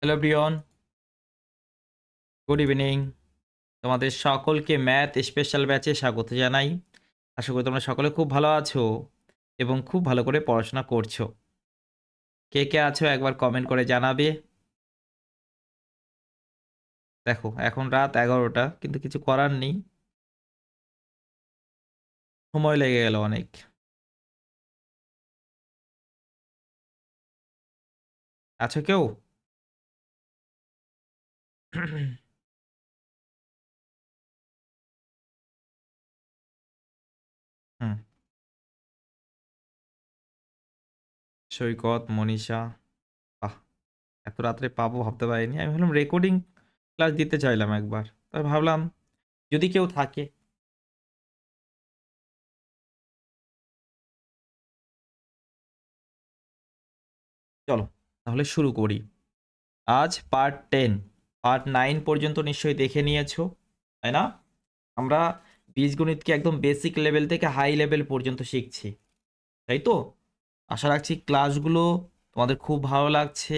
Hello Brian, good evening. তোমাদের সকলকে math special ব্যাচে স্বাগত জানাই। আশা করি তোমরা সকলে খুব ভালো আছো এবং খুব ভালো করে পড়াশোনা করছো। কে কে আছো একবার কমেন্ট করে জানাবে। দেখো এখন রাত 11টা, কিন্তু কিছু করার নেই, সময় লেগে গেল অনেক। আছো কেউ? হুম, সৈকত, মনীষা। বাহ, এত রাত্রে পাবো ভাবতে পারিনি। আমি ভাবলাম রেকর্ডিং ক্লাস দিতে চাইলাম একবার, তাই ভাবলাম যদি কেউ থাকে। চলো তাহলে শুরু করি। আজ পার্ট 10, পার্ট 9 পর্যন্ত নিশ্চয়ই দেখে নিয়েছো, তাই না? আমরা বীজগণিতকে একদম বেসিক লেভেল থেকে হাই লেভেল পর্যন্ত শিখছি, তাই তো? আশা রাখছি ক্লাসগুলো তোমাদের খুব ভালো লাগছে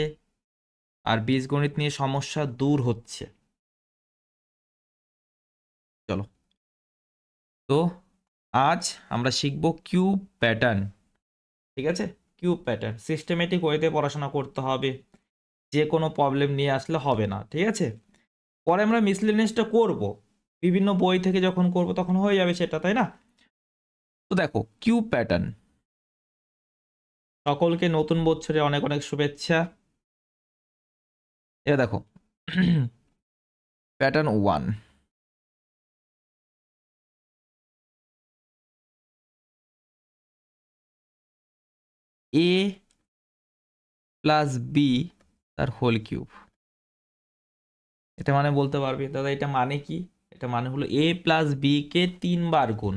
আর বীজগণিত নিয়ে সমস্যা দূর হচ্ছে। চলো, তো আজ আমরা শিখব কিউব প্যাটার্ন। ঠিক আছে, কিউব প্যাটার্ন সিস্টেমেটিক ওয়েতে পড়াশোনা করতে হবে, যে কোনো প্রবলেম নিয়ে আসলে হবে না, ঠিক আছে? পরে আমরা মিসলেনিয়াসটা করব, বিভিন্ন বই থেকে যখন করব তখন হয়ে যাবে সেটা, তাই না? তো দেখো কিউব প্যাটার্ন, সকলকে নতুন বছরে অনেক অনেক শুভেচ্ছা। এটা দেখো, প্যাটার্ন 1, এ প্লাস বি তার হোল কিউব। এটা মানে বলতে পারবি দাদা এটা মানে কি? এটা মানে হলো এ প্লাস বি কে 3 বার গুণ,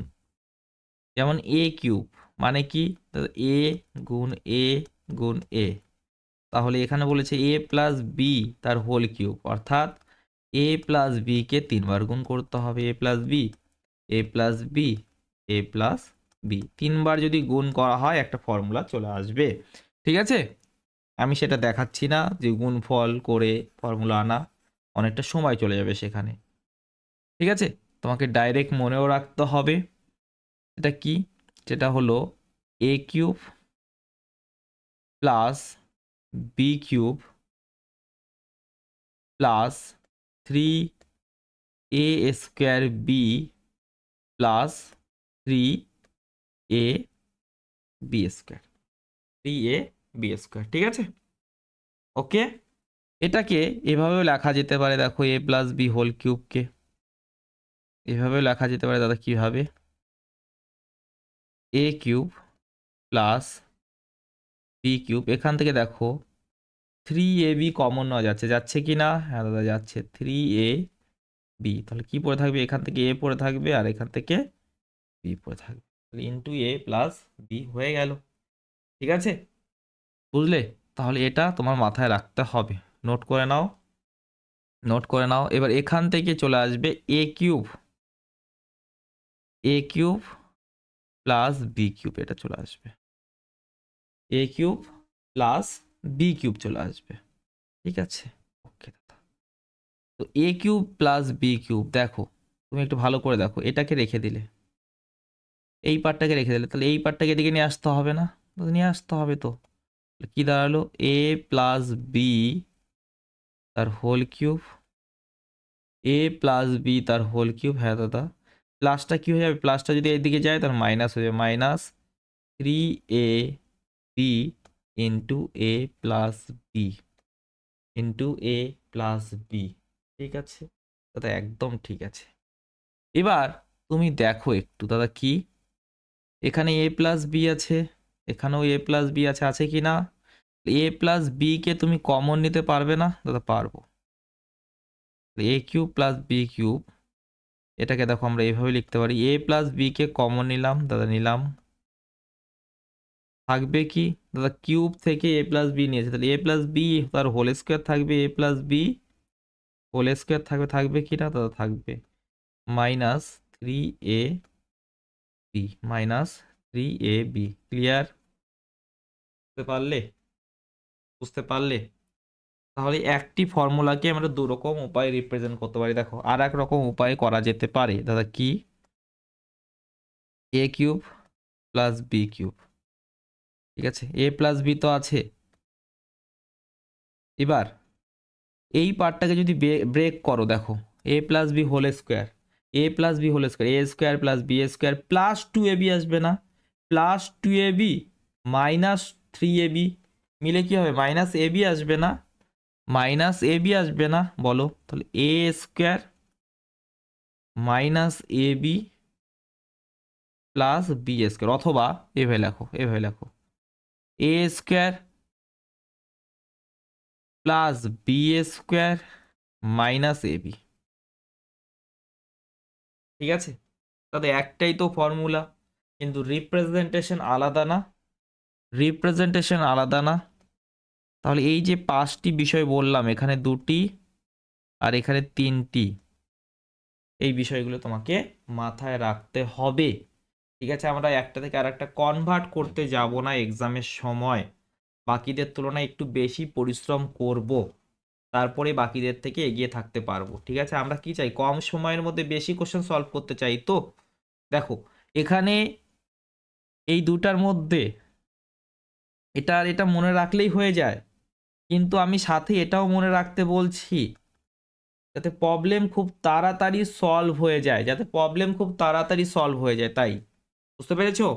যেমন এ কিউব মানে কি দাদা? এ গুণ এ গুণ এ। তাহলে এখানে বলেছে এ প্লাস বি তার হোল কিউব, অর্থাৎ এ প্লাস বি কে 3 বার গুণ করতে হবে। এ প্লাস বি, এ প্লাস বি, এ প্লাস বি, 3 বার যদি গুণ করা হয় একটা ফর্মুলা চলে আসবে। ঠিক আছে, আমি সেটা দেখাচ্ছি না যে গুণফল করে ফর্মুলা আনা, অনেকটা সময় চলে যাবে সেখানে। ঠিক আছে, তোমাকে ডাইরেক্ট মনেও রাখতে হবে এটা কি, যেটা হলো A cube plus B cube plus 3a² B plus 3a² 3a² ঠিক আছে? ওকে, এটাকে এভাবেও লেখা যেতে পারে, দেখো এ প্লাস বি হোল কিউবকে এভাবেও লেখা যেতে পারে দাদা, কিভাবে? A cube plus B cube, এখান থেকে দেখো 3ab কমন নেওয়া যাচ্ছে, যাচ্ছে কি না? হ্যাঁ দাদা যাচ্ছে, 3ab। তাহলে কি পড়ে থাকবে? এখান থেকে এ পড়ে থাকবে আর এখান থেকে বি পড়ে থাকবে, তাহলে ইন্টু এ প্লাস বি হয়ে গেল। ঠিক আছে, বুঝলে? তাহলে এটা তোমার মাথায় রাখতে হবে, নোট করে নাও, নোট করে নাও। এবার এখান থেকে চলে আসবে এ cube, A cube plus B cube, এটা চলে আসবে এ কিউব প্লাস বি কিউব চলে আসবে। ঠিক আছে, ওকে দাদা। তো এ কিউব প্লাস বি কিউব, দেখো তুমি একটু ভালো করে দেখো, এটাকে রেখে দিলে, এই পার্টটাকে রেখে দিলে, তাহলে এই পার্টটাকে এদিকে নিয়ে আসতে হবে না? নিয়ে আসতে হবে। তো কি দাঁড়ালো? এ প্লাস বি তার হোল কিউব, এ প্লাস বি তার হোল কিউব। হ্যাঁ দাদা, প্লাসটা কি হয়ে যাবে? প্লাসটা যদি এদিকে যায় তার মাইনাস হয়ে যাবে, মাইনাস 3ab ইন্টু এ প্লাস বি ইন্টু এ প্লাস বি। ঠিক আছে দাদা, একদম ঠিক আছে। এবার তুমি দেখো একটু দাদা, কি এখানে এ প্লাস বি আছে, এখানেও এ প্লাস বি আছে, আছে কি না? এ প্লাস বি কে তুমি কমন নিতে পারবে না? দাদা পারবো, এ কিউব প্লাস বি কিউব, এটাকে দেখো আমরা এইভাবে লিখতে পারি, এ প্লাস বি কে কমন নিলাম দাদা, নিলাম, থাকবে কি দাদা? কিউব থেকে এ প্লাস বি নিয়েছে, তাহলে এ প্লাস বি তার হোল স্কোয়ার থাকবে, এ প্লাস বি হোল স্কোয়ার থাকবে, থাকবে কি না দাদা? থাকবে, minus 3ab, minus 3ab। Clear? বুঝতে পারলে? বুঝতে পারলে? তাহলে একটি ফর্মুলাকে আমরা দুরকম উপায়ে রিপ্রেজেন্ট করতে পারি। দেখো আর এক রকম উপায়ে করা যেতে পারে দাদা, কি A cube plus B cube. ঠিক আছে, এ প্লাস বি তো আছে। এবার এই পার্টটাকে যদি ব্রেক করো, দেখো A plus B whole square, A plus B whole square, A square plus B square plus 2ab আসবে না, প্লাস 2ab মাইনাস 3ab মিলে কি হবে, মাইনাস ab আসবে না, মাইনাস ab আসবে না, বলো তাহলে A square minus ab plus B square, অথবা এভাবে লেখো, এভাবে লেখো A square plus B square minus ab। ঠিক আছে, তাদের একটাই তো ফর্মুলা, কিন্তু রিপ্রেজেন্টেশন আলাদা না, রিপ্রেজেন্টেশন আলাদা না। তাহলে এই যে 5টি বিষয় বললাম, এখানে 2টি আর এখানে 3টি, এই বিষয়গুলো তোমাকে মাথায় রাখতে হবে। ঠিক আছে, আমরা একটা থেকে আর একটা কনভার্ট করতে যাব না এক্সামের সময়, বাকিদের তুলনায় একটু বেশি পরিশ্রম করব, তারপরে বাকিদের থেকে এগিয়ে থাকতে পারবো। ঠিক আছে, আমরা কি চাই, কম সময়ের মধ্যে বেশি কোশ্চেন সলভ করতে চাই। তো দেখো এখানে এই দুটার মধ্যে এটা আর এটা মনে রাখলেই হয়ে যায়, কিন্তু আমি সাথে এটাও মনে রাখতে বলছি যাতে প্রবলেম খুব তাড়াতাড়ি সলভ হয়ে যায়, যাতে প্রবলেম খুব তাড়াতাড়ি সলভ হয়ে যায়। তাই বুঝতে পেরেছো?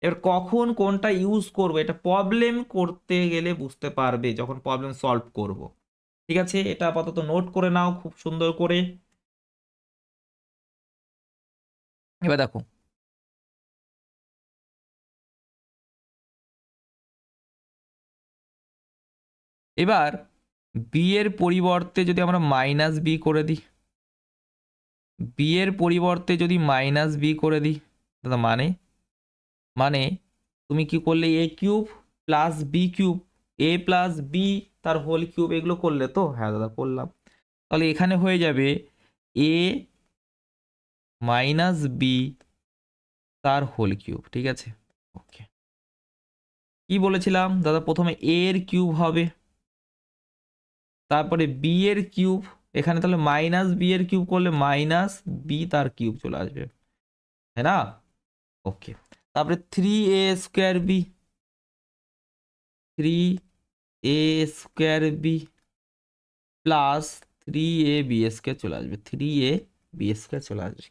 এবার কখন কোনটা ইউজ করবো এটা প্রবলেম করতে গেলে বুঝতে পারবে, যখন প্রবলেম সলভ করব। ঠিক আছে, এটা আপাতত নোট করে নাও খুব সুন্দর করে। এবার দেখো এবার বি এর পরিবর্তে যদি আমরা মাইনাস বি করে দিই, বি এর পরিবর্তে যদি মাইনাস বি করে দিই দাদা, মানে মানে তুমি কি করলে, এ কিউব প্লাস বি কিউব, এ প্লাস বি তার হোল কিউব, এগুলো করলে তো? হ্যাঁ দাদা করলাম। তাহলে এখানে হয়ে যাবে এ মাইনাস বি তার হোল কিউব। ঠিক আছে, ওকে। কি বলেছিলাম দাদা, প্রথমে এ এর কিউব হবে, তারপরে বি এর কিউব, এখানে তাহলে মাইনাস বি এর কিউব করলে মাইনাস বি তার কিউব চলে আসবে, তাই না? ওকে, তারপরে 3a² B, 3a² B plus 3ab² চলে আসবে, 3ab² চলে আসবে।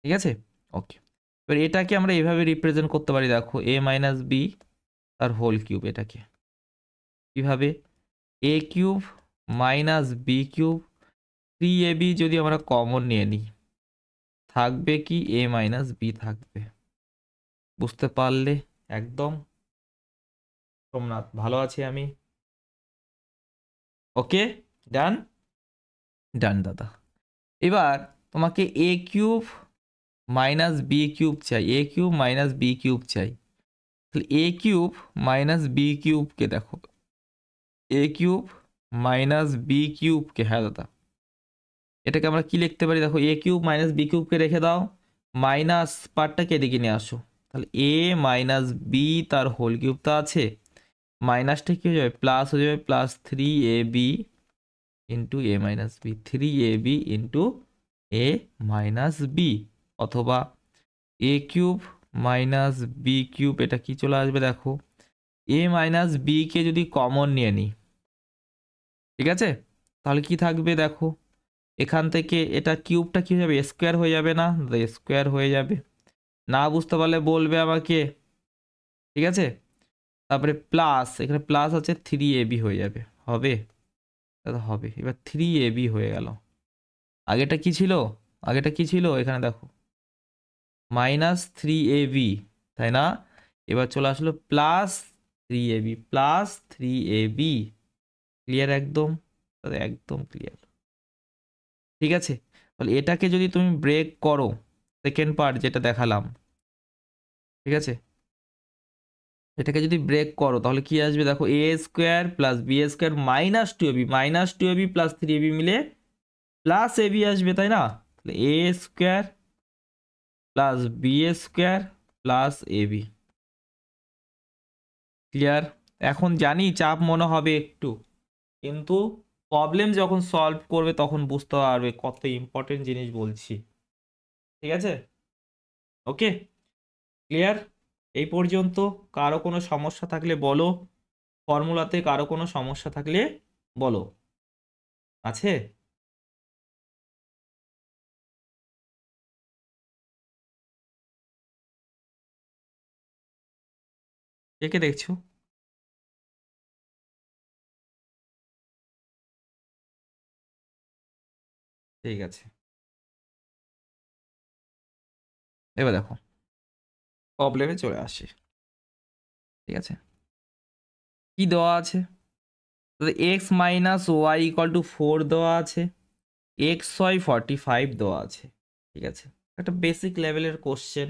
ঠিক আছে, ওকে। এবার এটাকে আমরা এভাবে রিপ্রেজেন্ট করতে পারি, দেখো এ মাইনাস বি তার হোল কিউব, এটাকে কিভাবে, A cube minus B cube, 3ab যদি আমরা কমন নিয়ে নিই থাকবে কি, এ মাইনাস বি থাকবে। বুঝতে পারলে একদম সোমনাথ? ভালো আছি আমি। ওকে, ডান ডান দাদা। এবার তোমাকে এ কিউব মাইনাস বি কিউব চাই, এ কিউব মাইনাস বি কিউব চাই। তাহলে এ কিউব মাইনাস বি কিউবকে দেখো, এ কিউব মাইনাস বি কিউবকে, হ্যাঁ দাদা এটাকে আমরা কি লিখতে পারি, দেখো এ কিউব মাইনাস বি কিউবকে রেখে দাও, মাইনাস পার্টটাকে এদিকে নিয়ে আসো, তাহলে এ মাইনাস বি তার হোল কিউব তো আছে, মাইনাসটা কি হয়ে যাবে, প্লাস হয়ে যাবে, plus 3ab into A minus B, 3ab into A minus B, অথবা এ কিউব মাইনাস বি কিউব, এটা কি চলে আসবে, দেখো এ মাইনাস বি কে যদি কমন নিয়ে নিই, ঠিক আছে, তাহলে কি থাকবে, দেখো এখান থেকে এটা কিউবটা কি হয়ে যাবে, স্কোয়ার হয়ে যাবে না, স্কোয়ার হয়ে যাবে। না বুঝতে পারলে বলবে আমাকে, ঠিক আছে। তারপরে প্লাস, এখানে প্লাস আছে, 3ab হয়ে যাবে, হবে দাদা? হবে। এবার 3ab হয়ে গেল, আগেটা কি ছিল, আগেটা কি ছিল, এখানে দেখো মাইনাস 3ab, তাই না? এবার চলে আসলো plus 3ab, plus 3ab, clear একদম দাদা, একদম ক্লিয়ার। ঠিক আছে, তাহলে এটাকে যদি তুমি ব্রেক করো, সেকেন্ড পার্ট যেটা দেখালাম, ঠিক আছে, এটাকে যদি ব্রেক করো তাহলে কি আসবে, দেখো A square plus B square minus 2ab, minus 2ab plus 3ab মিলে প্লাস ab আসবে, তাই না? তাহলে A square plus B square plus ab, clear? এখন জানি চাপ মনে হবে একটু, কিন্তু প্রবলেম যখন সলভ করবে তখন বুঝতে পারবে কত ইম্পর্টেন্ট জিনিস বলছি। ঠিক আছে, ওকে, ক্লিয়ার? এই পর্যন্ত কারো কোনো সমস্যা থাকলে বলো, ফর্মুলাতে কারো কোনো সমস্যা থাকলে বলো। আছে? কে কে দেখছো? ঠিক আছে, এবার দেখো প্রবলেমে চলে আসি। ঠিক আছে, কি দেওয়া আছে? X minus Y equal to 4 দেওয়া আছে, এক্স ওয়াই 45 দেওয়া আছে। ঠিক আছে, একটা বেসিক লেভেলের কোশ্চেন।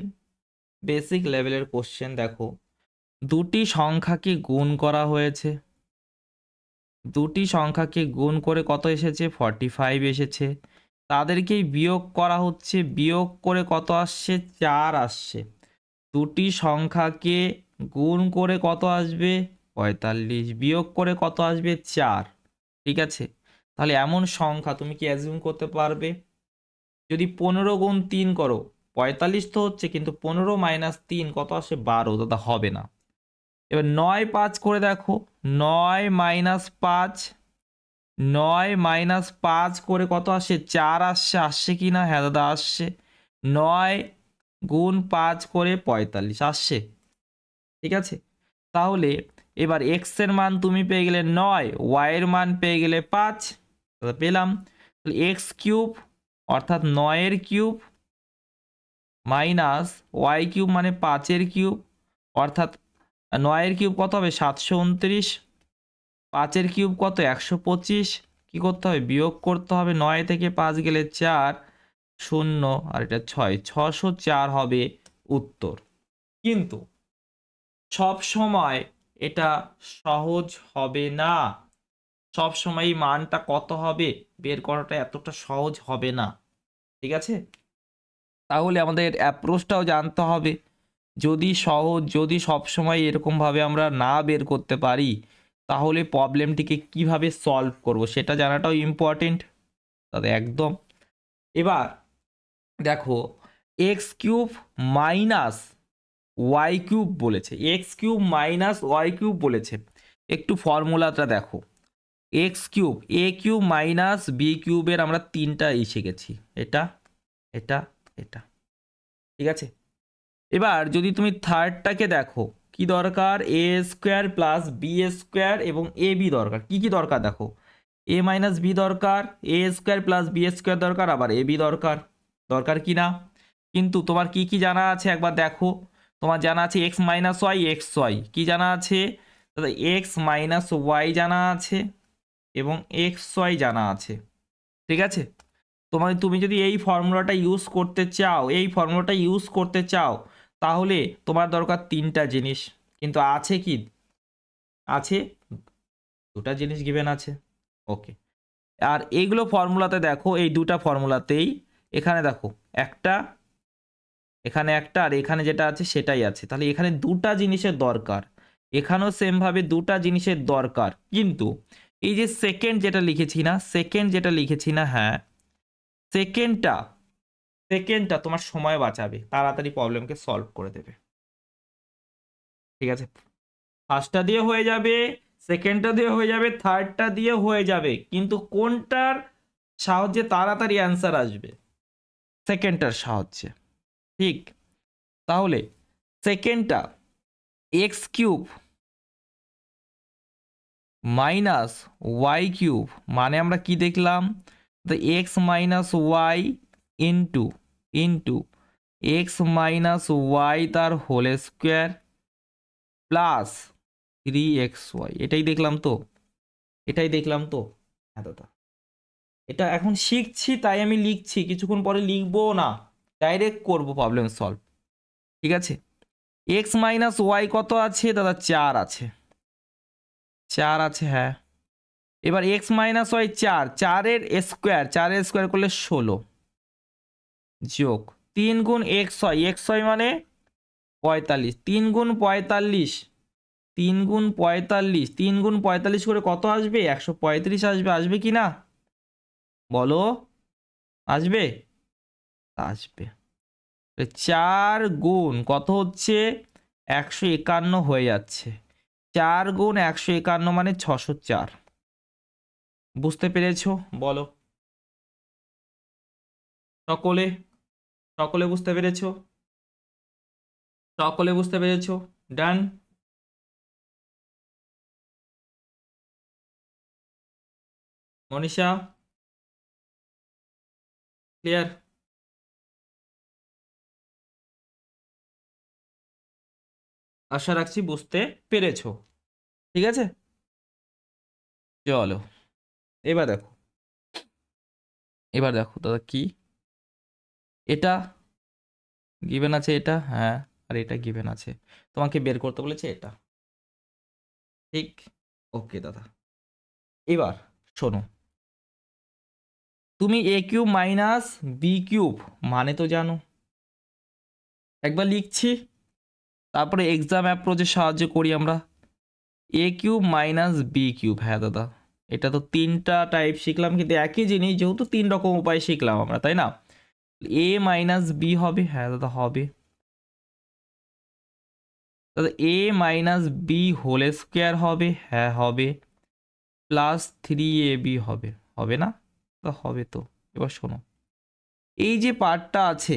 বেসিক লেভেলের কোশ্চেন দেখো, দুটি সংখ্যাকে গুণ করা হয়েছে, দুটি সংখ্যাকে গুণ করে কত এসেছে? 45 এসেছে। তাদেরকেই বিয়োগ করা হচ্ছে, বিয়োগ করে কত আসছে? 4 আসছে। দুটি সংখ্যাকে গুণ করে কত আসবে? 45, বিয়োগ করে কত আসবে? 4। ঠিক আছে, তাহলে এমন সংখ্যা তুমি কি অ্যাজিউম করতে পারবে? যদি 15 গুণ 3 করো, 45 তো হচ্ছে, কিন্তু 15 মাইনাস 3 কত আসে? 12, দাদা হবে না। এবার 9 5 করে দেখো, 9 মাইনাস 5, 9 মাইনাস 5 করে কত আসে? 4 আসছে। আসছে কি না? হ্যাঁ দাদা আসছে। 9 গুণ 5 করে 45 আসছে। ঠিক আছে, তাহলে এবার এক্স এর মান তুমি পেয়ে গেলে 9, ওয়াই এর মান পেয়ে গেলে 5, দাদা পেলাম। তাহলে এক্স কিউব অর্থাৎ 9 কিউব মাইনাস ওয়াই কিউব মানে 5 কিউব, অর্থাৎ 9 কিউব কত হবে? 729, 5 কিউব কত? 125। কি করতে হবে? বিয়োগ করতে হবে, 9 থেকে 5 গেলে 4, 0 আর এটা 6, 604 হবে উত্তর। কিন্তু সব সময় এটা সহজ হবে না, সব সময় এই মানটা কত হবে বের করাটা এতটা সহজ হবে না। ঠিক আছে, তাহলে আমাদের অ্যাপ্রোচটাও জানতে হবে। যদি সহজ, যদি সবসময় এরকমভাবে আমরা না বের করতে পারি, তাহলে প্রবলেমটিকে কিভাবে সলভ করব সেটা জানাটাও ইম্পর্টেন্ট, দাদা একদম। এবার দেখো, X cube minus Y cube বলেছে, X cube minus Y cube বলেছে। একটু ফর্মুলাটা দেখো, X cube, A cube minus B কিউবের আমরা 3টা এসে গেছি, এটা এটা এটা। ঠিক আছে, এবার যদি তুমি থার্ডটাকে দেখো, কি দরকার? A square plus B square এবং এ বি দরকার। কি কি দরকার দেখো, এ মাইনাস বি দরকার, A square plus B square দরকার, আবার এ বি দরকার। দরকার কি না? কিন্তু তোমার কি কি জানা আছে একবার দেখো। তোমার জানা আছে X minus Y, X Y কি জানা আছে? দাদা এক্স মাইনাস ওয়াই জানা আছে এবং এক্স ওয়াই জানা আছে। ঠিক আছে, তুমি যদি এই ফর্মুলাটা ইউজ করতে চাও, এই ফর্মুলাটা ইউজ করতে চাও, তাহলে তোমার দরকার 3টা জিনিস। কিন্তু আছে কি? আছে 2টা জিনিস গিভেন আছে। ওকে, আর এইগুলো ফর্মুলাতে দেখো, এই 2টা ফর্মুলাতেই এখানে দেখো একটা, এখানে একটা, আর এখানে যেটা আছে সেটাই আছে। তাহলে এখানে 2টা জিনিসের দরকার, এখানেও সেমভাবে 2টা জিনিসের দরকার। কিন্তু এই যে সেকেন্ড যেটা লিখেছি না, সেকেন্ড যেটা লিখেছি না, হ্যাঁ সেকেন্ডটা, সেকেন্ডটা তোমার সময় বাঁচাবে, তাড়াতাড়ি প্রবলেমকে সলভ করে দেবে। ঠিক আছে, ফার্স্টটা দিয়ে হয়ে যাবে, সেকেন্ডটা দিয়ে হয়ে যাবে, থার্ডটা দিয়ে হয়ে যাবে, কিন্তু কোনটার সাহায্যে তাড়াতাড়ি অ্যান্সার আসবে? সেকেন্ডটার সাহায্যে। ঠিক, তাহলে সেকেন্ডটা X cube minus Y cube মানে আমরা কি দেখলাম? The X minus Y into into X minus Y তার হোল স্কোয়ার প্লাস 3xy, এটাই দেখলাম তো, এটাই দেখলাম তো। হ্যাঁ দাদা, এটা এখন শিখছি তাই আমি লিখছি, কিছুক্ষণ পরে লিখবো না, ডাইরেক্ট করব প্রবলেম সলভ। ঠিক আছে, এক্স মাইনাস ওয়াই কত আছে দাদা? 4 আছে, 4 আছে, হ্যাঁ। এবার এক্স মাইনাস ওয়াই 4, 4-এর স্কোয়ার, 4-এর স্কোয়ার করলে 16 যোগ 3 গুণ এক্স ওয়াই, এক্স ওয়াই মানে 45, 3 গুণ 45 3 গুণ 45, 3 গুণ 45 করে কত আসবে? 135 আসবে। আসবে কি না? বলো, আসবে? আসবে। 4 গুণ কত হচ্ছে? 151 হয়ে যাচ্ছে। 4 গুণ 151 মানে 604। বুঝতে পেরেছো? বলো সকলে, সকলে বুঝতে পেরেছো? সকলে বুঝতে পেরেছো? ডান। মনীষা, ক্লিয়ার? আশা রাখছি বুঝতে পেরেছো। ঠিক আছে, চলো এবার দেখো, এবার দেখো দাদা কি এটা গিভেন আছে, এটা হ্যাঁ, আর এটা গিভেন আছে, তোমাকে বের করতে বলেছে এটা। ঠিক, ওকে দাদা। এবার শোনো, তুমি এ কিউব মাইনাস বি কিউব মানে তো জানো, একবার লিখছি, তারপরে এক্সাম অ্যাপ্রোচে সাহায্য করি আমরা। এ কিউব মাইনাস বি কিউব, হ্যাঁ দাদা, এটা তো 3টা টাইপ শিখলাম, কিন্তু একই জিনিস যেহেতু 3 রকম উপায় শিখলাম আমরা, তাই না? এ মাইনাস বি হবে, হ্যাঁ দাদা হবে দাদা। A minus B whole square হবে, হ্যাঁ হবে, প্লাস 3ab হবে, হবে না? তো হবে তো। এবার শোনো, এই যে পার্টটা আছে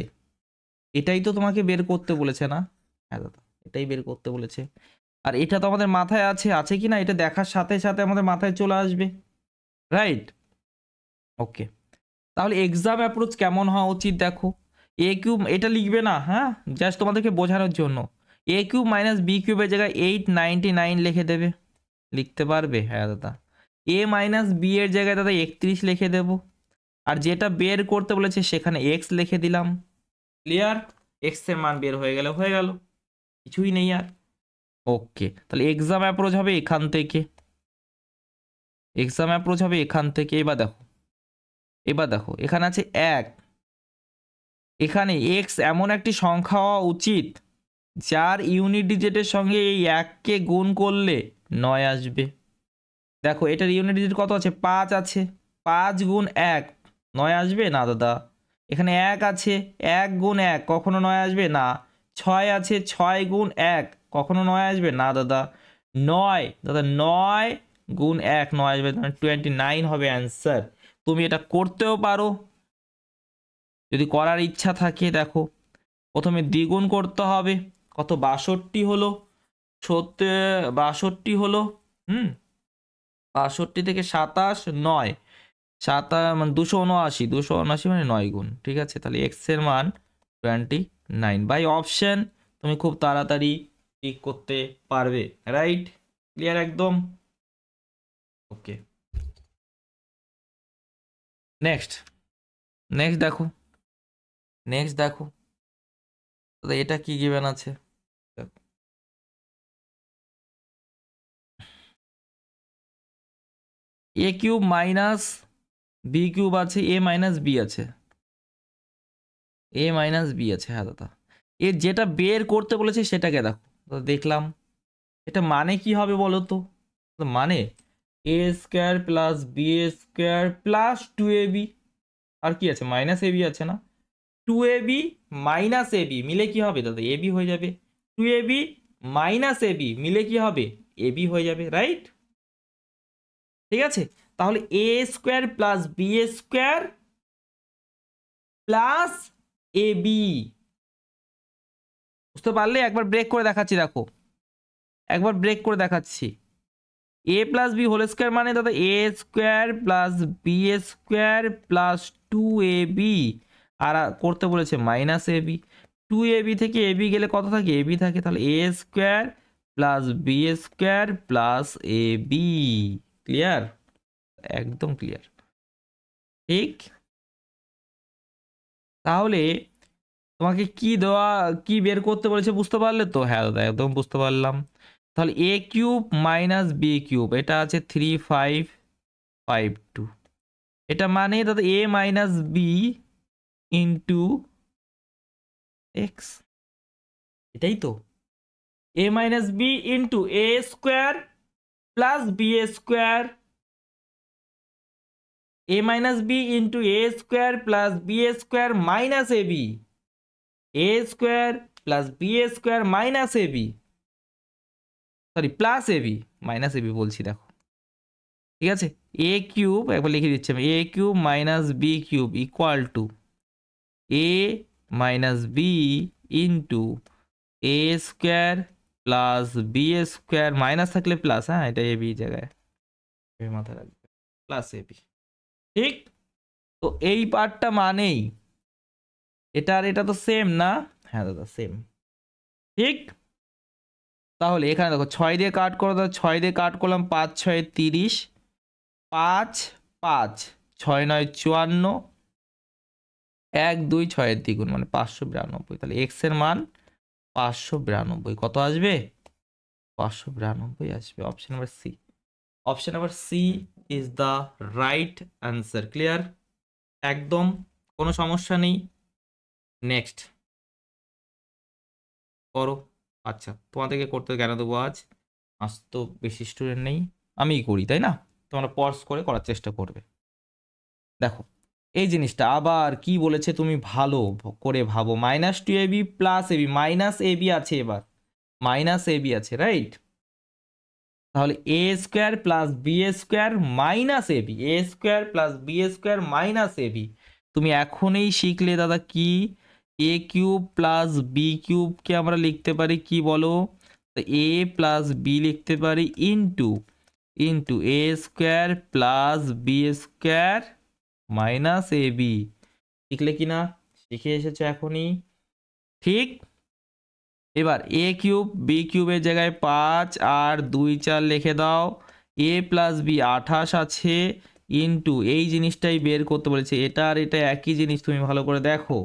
এটাই তো তোমাকে বের করতে বলেছে না? হ্যাঁ দাদা, এটাই বের করতে বলেছে। আর এটা তো আমাদের মাথায় আছে, আছে কি না? এটা দেখার সাথে সাথে আমাদের মাথায় চলে আসবে, রাইট? ওকে, তাহলে এক্সাম অ্যাপ্রোচ কেমন হওয়া উচিত দেখো। এ কিউব এটা লিখবে না, হ্যাঁ, জাস্ট তোমাদেরকে বোঝানোর জন্য। এ কিউব মাইনাস বি কিউবের জায়গায় 899 লিখে দেবে, লিখতে পারবে? হ্যাঁ দাদা। এ মাইনাস বি এর জায়গায় দাদা 31 লিখে দেব, আর যেটা বের করতে বলেছে সেখানে এক্স লিখে দিলাম। ক্লিয়ার? এক্স এর মান বের হয়ে গেল, হয়ে গেল, কিছুই নেই আর। ওকে, তাহলে এক্সাম অ্যাপ্রোচ হবে এখান থেকে, এক্সাম অ্যাপ্রোচ হবে এখান থেকে। এবার দেখো, এবার দেখো এখানে আছে 1, এখানে এক্স এমন একটি সংখ্যা হওয়া উচিত যার ইউনিট ডিজিটের সঙ্গে এই 1কে গুণ করলে 9 আসবে। দেখো এটার ইউনিট ডিজিট কত আছে? 5 আছে, 5 গুণ 1 9 আসবে না দাদা? এখানে 1 আছে, 1 গুণ 1 কখনো 9 আসবে না। 6 আছে, 6 গুণ 1 কখনো 9 আসবে না দাদা। 9 দাদা, 9 গুণ 1 9 আসবে, 29 হবে অ্যান্সার। তুমি এটা করতেও পারো যদি করার ইচ্ছা থাকে। দেখো প্রথমে দ্বিগুণ করতে হবে, কত? 62 হলো, 62 হলো, 62 থেকে 27 9, 7 মানে 279, 279 মানে 9 গুণ। ঠিক আছে, তাহলে এক্স এর মান 29 বাই অপশন। তুমি খুব তাড়াতাড়ি পিক করতে পারবে, রাইট? ক্লিয়ার একদম? ওকে, নেক্সট, নেক্সট দেখো, নেক্সট দেখো দাদা এটা কি গিভেন আছে। দেখো, A cube minus B cube আছে, এ মাইনাস বি আছে, এ মাইনাস বি আছে, হ্যাঁ দাদা। এর যেটা বের করতে বলেছে সেটাকে দেখো দাদা, দেখলাম এটা মানে কি হবে বলো তো? মানে A square plus B square plus 2ab, আর কি আছে? মাইনাস এবি আছে না? 2ab মাইনাস এবি মিলে কি হবে দাদা? এবি হয়ে যাবে। 2ab মাইনাস এবি মিলে কি হবে? এবি হয়ে যাবে, রাইট? ঠিক আছে, তাহলে A square plus B square plus AB, বুঝতে পারলে? একবার ব্রেক করে দেখাচ্ছি, দেখো একবার ব্রেক করে দেখাচ্ছি। A plus B whole square মানে দাদা A square plus B square plus 2ab, আর করতে বলেছে মাইনাস এবি। 2ab থেকে এবি গেলে কত থাকে? এবি থাকে, তাহলে A square plus B square plus AB. Clear? একদম ক্লিয়ার। ঠিক, তাহলে তোমাকে কি দেওয়া, কি বের করতে বলেছে বুঝতে পারলে তো? হ্যাঁ দাদা, একদম বুঝতে পারলাম। তাহলে A cube minus B cube, এটা আছে 3552, এটা মানে দাদা A minus B into X, এটাই তো। A minus B into A square plus B square, a minus b into a square plus b square minus ab, a square plus b square minus ab, sorry plus ab, minus ab বলছি দেখো, ঠিক আছে। a cube একবার লিখে দিচ্ছি আমি, a cube minus B cube equal to a minus B into A square plus B square, minus থাকলে plus, হ্যাঁ এটা ab জায়গায় মাথায় রাখবে, প্লাস ab, ঠিক। তো এই পার্টটা মানেই এটা আর এটা তো সেম না, হ্যাঁ দাদা সেম, ঠিক। তাহলে এখানে দেখো 6 দিয়ে কাট করো, দাদা 6 দিয়ে কাট করলাম, 5 6 30, 5 5 6 9 54, 1 2 6 এর দ্বিগুণ মানে 592, তাহলে এক্স এর মান 592 কত আসবে? 592 আসবে। Option number C, option number C is the right answer. Clear? একদম কোনো সমস্যা নেই। নেক্সট করো। আচ্ছা তোমাদেরকে করতে কেন দেবো আজ তো বেশি স্টুডেন্ট নেই, আমিই করি তাই না, তোমরা পজ করে করার চেষ্টা করবে। দেখো এই জিনিসটা আবার কি বলেছে তুমি ভালো করে ভাবো, minus two AB plus AB, minus AB আছে, এবার মাইনাস এবি আছে, রাইট। তাহলে A square plus B square minus AB, A square plus B square minus AB, তুমি এখনই শিখলে দাদা কি, এ কিউব প্লাস বি কিউবকে আমরা লিখতে পারি কি বলো, তো এ প্লাস বি লিখতে পারি into into A square plus B square minus A B. শিখলে কি না? শিখে এসেছো এখনই, ঠিক। এবার এ কিউব বি কিউবের জায়গায় 5 আর 2 4 লিখে দাও, এ প্লাস বি 28 আছে ইন্টু এই জিনিসটাই বের করতে বলেছে, এটা আর এটা একই জিনিস, তুমি ভালো করে দেখো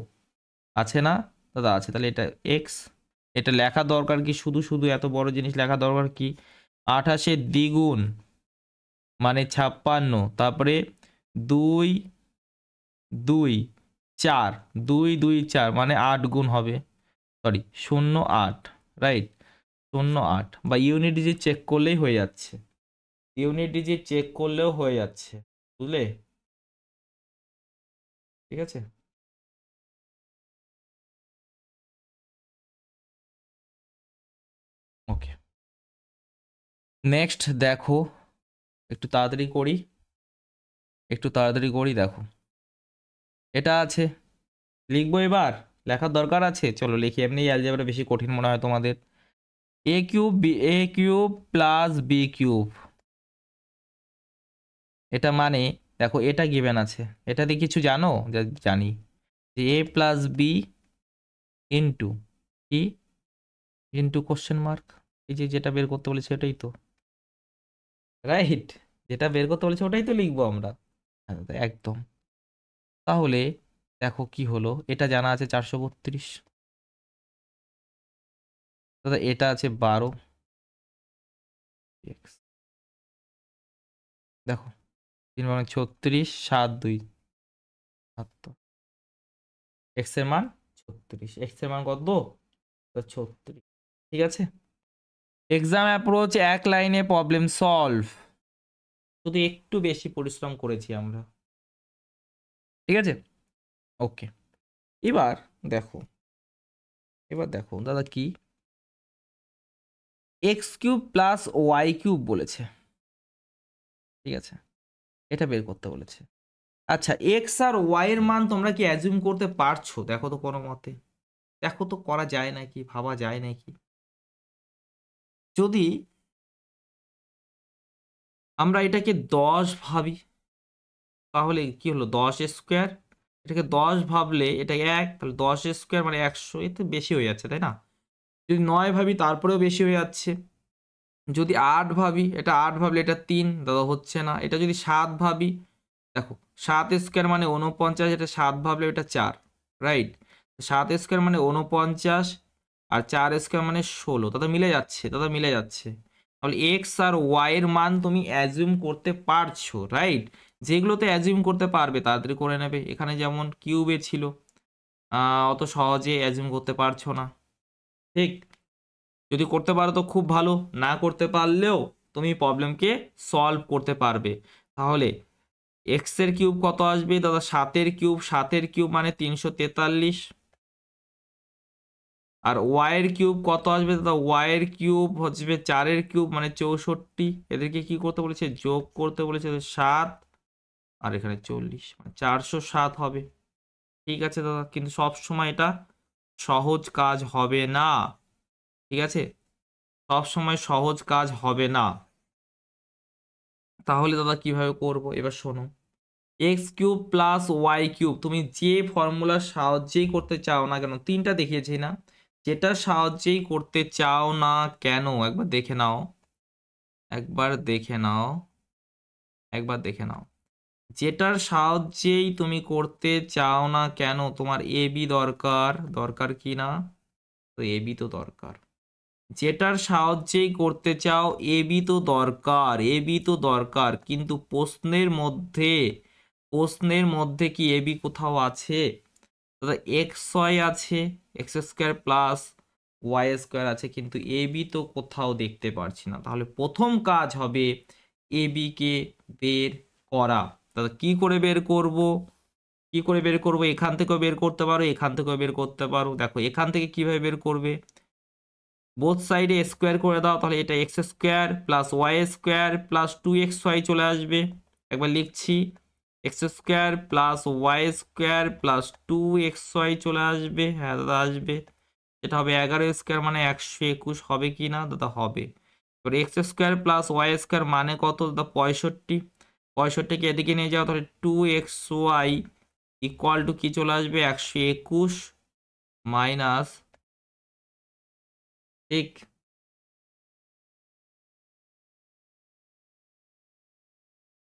আছে না দাদা? আছে। তাহলে এটা এক্স, এটা লেখা দরকার কি, শুধু শুধু এত বড় জিনিস লেখা দরকার কি? 28 দ্বিগুণ মানে 56, তারপরে 2 2 4, 2 2 4 মানে 8 গুণ হবে, সরি 08, রাইট 08, বা ইউনিট ডিজিট চেক করলেই হয়ে যাচ্ছে, ইউনিট ডিজিট চেক করলেও হয়ে যাচ্ছে, বুঝলে? ঠিক আছে। ওকে নেক্সট দেখো, একটু তাড়াতাড়ি করি, একটু তাড়াতাড়ি করি। দেখো এটা আছে, লিখবো এবার, লেখার দরকার আছে, চলো লিখি। এমনি অ্যালজেব্রা বেশি কঠিন মনে হয় তোমাদের। এ কিউব বি, এ কিউব প্লাস বি কিউব, এটা মানে দেখো এটা গিভেন আছে, এটা দিয়ে কিছু জানো? জানি যে এ প্লাস বি ইন্টু কি, ইন্টু কোশ্চেন মার্ক, এই যে যেটা বের করতে বলেছে এটাই তো, রাইট, যেটা বের করতে বলেছে ওটাই তো লিখবো আমরা, একদম। তাহলে দেখো কি হলো, এটা জানা আছে 432, দাদা এটা আছে 12, দেখো 3 মানে 36, 7 2 7, এক্স এর মান 36, এক্স এর মান কত? 36, ঠিক আছে। এক্সাম অ্যাপ্রোচ, এক লাইনে প্রবলেম সলভ, শুধু একটু বেশি পরিশ্রম করেছি আমরা, ঠিক আছে। ওকে এবার দেখো, এবার দেখো দাদা কি, X cube plus Y cube বলেছে, ঠিক আছে, এটা বের করতে বলেছে। আচ্ছা এক্স আর ওয়াই এর মান তোমরা কি অ্যাজিউম করতে পারছো? দেখো তো কোনো মতে, দেখো তো করা যায় নাকি, ভাবা যায় নাকি। যদি আমরা এটাকে 10 ভাবি তাহলে কি হলো, 10 স্কোয়ার, এটাকে 10 ভাবলে এটা 1, তাহলে 10 স্কোয়ার মানে 100, এতে বেশি হয়ে যাচ্ছে তাই না। যদি 9 ভাবি তারপরেও বেশি হয়ে যাচ্ছে, যদি 8 ভাবি, এটা 8 ভাবলে এটা 3, দাদা হচ্ছে না। এটা যদি 7 ভাবি, দেখো 7 স্কোয়ার মানে 49, এটা 7 ভাবলে এটা 4, রাইট। 7 স্কোয়ার মানে 49 আর 4 স্কোয়ার মানে 16, দাদা মিলে যাচ্ছে, দাদা মিলে যাচ্ছে। তাহলে এক্স আর ওয়াই এর মান তুমি অ্যাজিউম করতে পারছো, রাইট। যেগুলোতে অ্যাজিউম করতে পারবে তাড়াতাড়ি করে নেবে। এখানে যেমন কিউবে ছিল, অত সহজে অ্যাজিউম করতে পারছো না, ঠিক। যদি করতে পারো তো খুব ভালো, না করতে পারলেও তুমি প্রবলেমকে সলভ করতে পারবে। তাহলে এক্স এর কিউব কত আসবে দাদা? 7 কিউব, 7 কিউব মানে 343। আর ওয়াই এর কিউব কত আসবে দাদা? ওয়াই এর কিউব হচ্ছে 4 কিউব মানে 64। এদেরকে কি করতে বলেছে? যোগ করতে বলেছে 7, আর এখানে 40 মানে 407 হবে। ঠিক আছে দাদা, কিন্তু সব সময় এটা সহজ কাজ হবে না। ঠিক আছে, সব সময় সহজ কাজ হবে না। তাহলে দাদা কিভাবে করব এবার শোনো। X cube plus Y cube তুমি যে ফর্মুলার সাহায্যেই করতে চাও না কেন, তিনটা দেখিয়েছি না, যেটার সাহায্যেই করতে চাও না কেন একবার দেখে নাও, একবার দেখে নাও, একবার দেখে নাও। যেটার সাহায্যেই তুমি করতে চাও না কেন, তোমার এ বি দরকার, দরকার কি না? তো এ বি তো দরকার। যেটার সাহায্যেই করতে চাও এ বি তো দরকার, এ বি তো দরকার, কিন্তু প্রশ্নের মধ্যে কি এ বি কোথাও আছে? দাদা এক্স ওয়াই আছে, X square plus Y square আছে, কিন্তু এ বি তো কোথাও দেখতে পারছি না। তাহলে প্রথম কাজ হবে এ বি কে বের করা। দাদা কি করে বের করব? কি করে বের করব? এখান থেকেও বের করতে পারো, এখান থেকেও বের করতে পারো। দেখো এখান থেকে কিভাবে বের করবে? বোথ সাইডে স্কোয়ার করে দাও, তাহলে এটা X square plus Y square plus 2xy চলে আসবে। একবার লিখছি, X square plus Y square plus 2xy চলে আসবে। হ্যাঁ দাদা আসবে। এটা হবে 11 স্কোয়ার মানে 121 হবে কি না দাদা? হবে। এবার X square plus Y square মানে কত দাদা? 65। 65কে এদিকে নিয়ে যাও, তাহলে 2xy ইকুয়াল টু কি চলে আসবে? 121 মাইনাস, ঠিক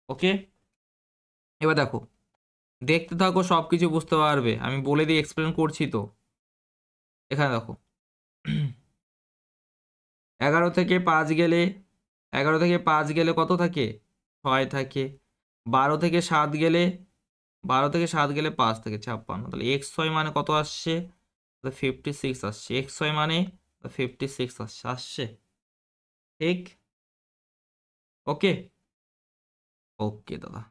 ওকে। এবার দেখো, দেখতে থাকো, সব কিছু বুঝতে পারবে, আমি বলে দিয়ে এক্সপ্লেন করছি তো। এখানে দেখো 11 থেকে 5 গেলে, 11 থেকে 5 গেলে কত থাকে? 6 থাকে। 12 থেকে 7 গেলে, 12 থেকে 7 গেলে 5 থেকে 56। তাহলে এক্স ওয়াই মানে কত আসছে? 56 আসছে। এক্স ওয়াই মানে 56 আসছে, আসছে ঠিক। ওকে, ওকে দাদা।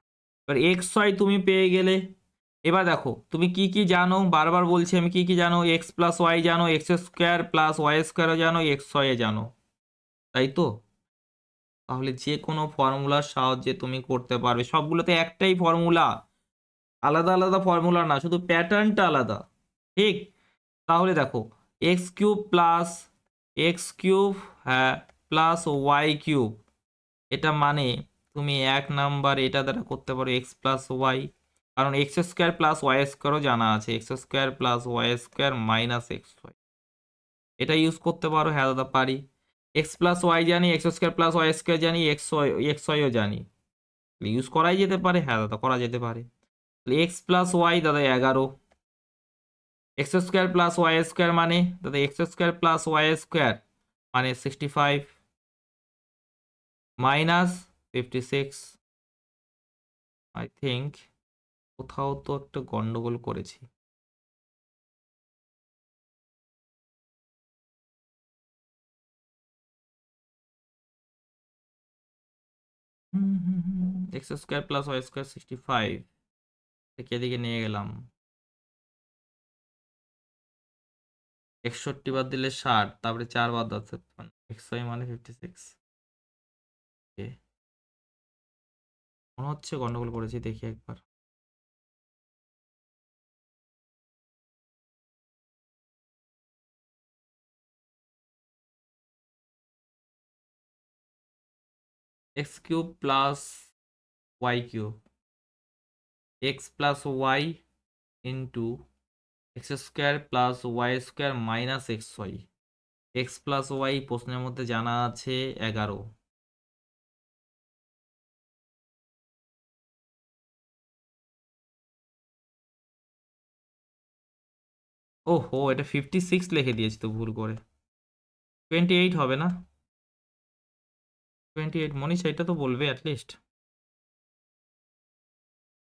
এবার এক্স ওয়াই তুমি পেয়ে গেলে। এবার দেখো তুমি কি কি জানো, বারবার বলছি আমি, কি কি জানো? এক্স প্লাস ওয়াই জানো, এক্স স্কোয়ার প্লাস ওয়াই স্কোয়ারও জানো, এক্স ওয়াই জানো, তাই তো? তাহলে যে কোনো ফর্মুলার সাহায্যে তুমি করতে পারবে, সবগুলোতে একটাই ফর্মুলা, আলাদা আলাদা ফর্মুলা না, শুধু প্যাটার্নটা আলাদা, ঠিক। তাহলে দেখো X cube plus X cube, হ্যাঁ, প্লাস ওয়াই কিউব, এটা মানে তুমি 1 নাম্বার এটা দ্বারা করতে পারো এক্স প্লাস ওয়াই, কারণ এক্স স্কোয়ার প্লাস ওয়াই স্কোয়ারও জানা আছে, X square plus Y square minus X Y, এটা ইউজ করতে পারো। হ্যাঁ দাদা পারি। এক্স প্লাস ওয়াই জানি, X square plus Y square জানি, এক্স ওয়াইও জানি, ইউজ করাই যেতে পারে। হ্যাঁ দাদা করা যেতে পারে। এক্স প্লাস ওয়াই দাদা 11, X square plus Y square মানে দাদা X square plus Y square মানে 65 মাইনাস 56। আই থিঙ্ক কোথাও তো একটা গন্ডগোল করেছি। X square plus Y square 65 থেকে এদিকে নিয়ে গেলাম, 61 বাদ দিলে 60, তারপরে 4 বাদ আছে, এক্স ওয়াই মানে 56। মনে হচ্ছে গন্ডগোল করেছি, দেখি একবার। X cube plus Y cube, X plus Y into X square plus Y square minus X Y. X plus Y প্রশ্নের মধ্যে জানা আছে 11। ওহো, এটা 56 লিখে দিয়েছি তো ভুল করে, 28 হবে না? 28 মনীষা, এটা তো বলবে অ্যাটলিস্ট,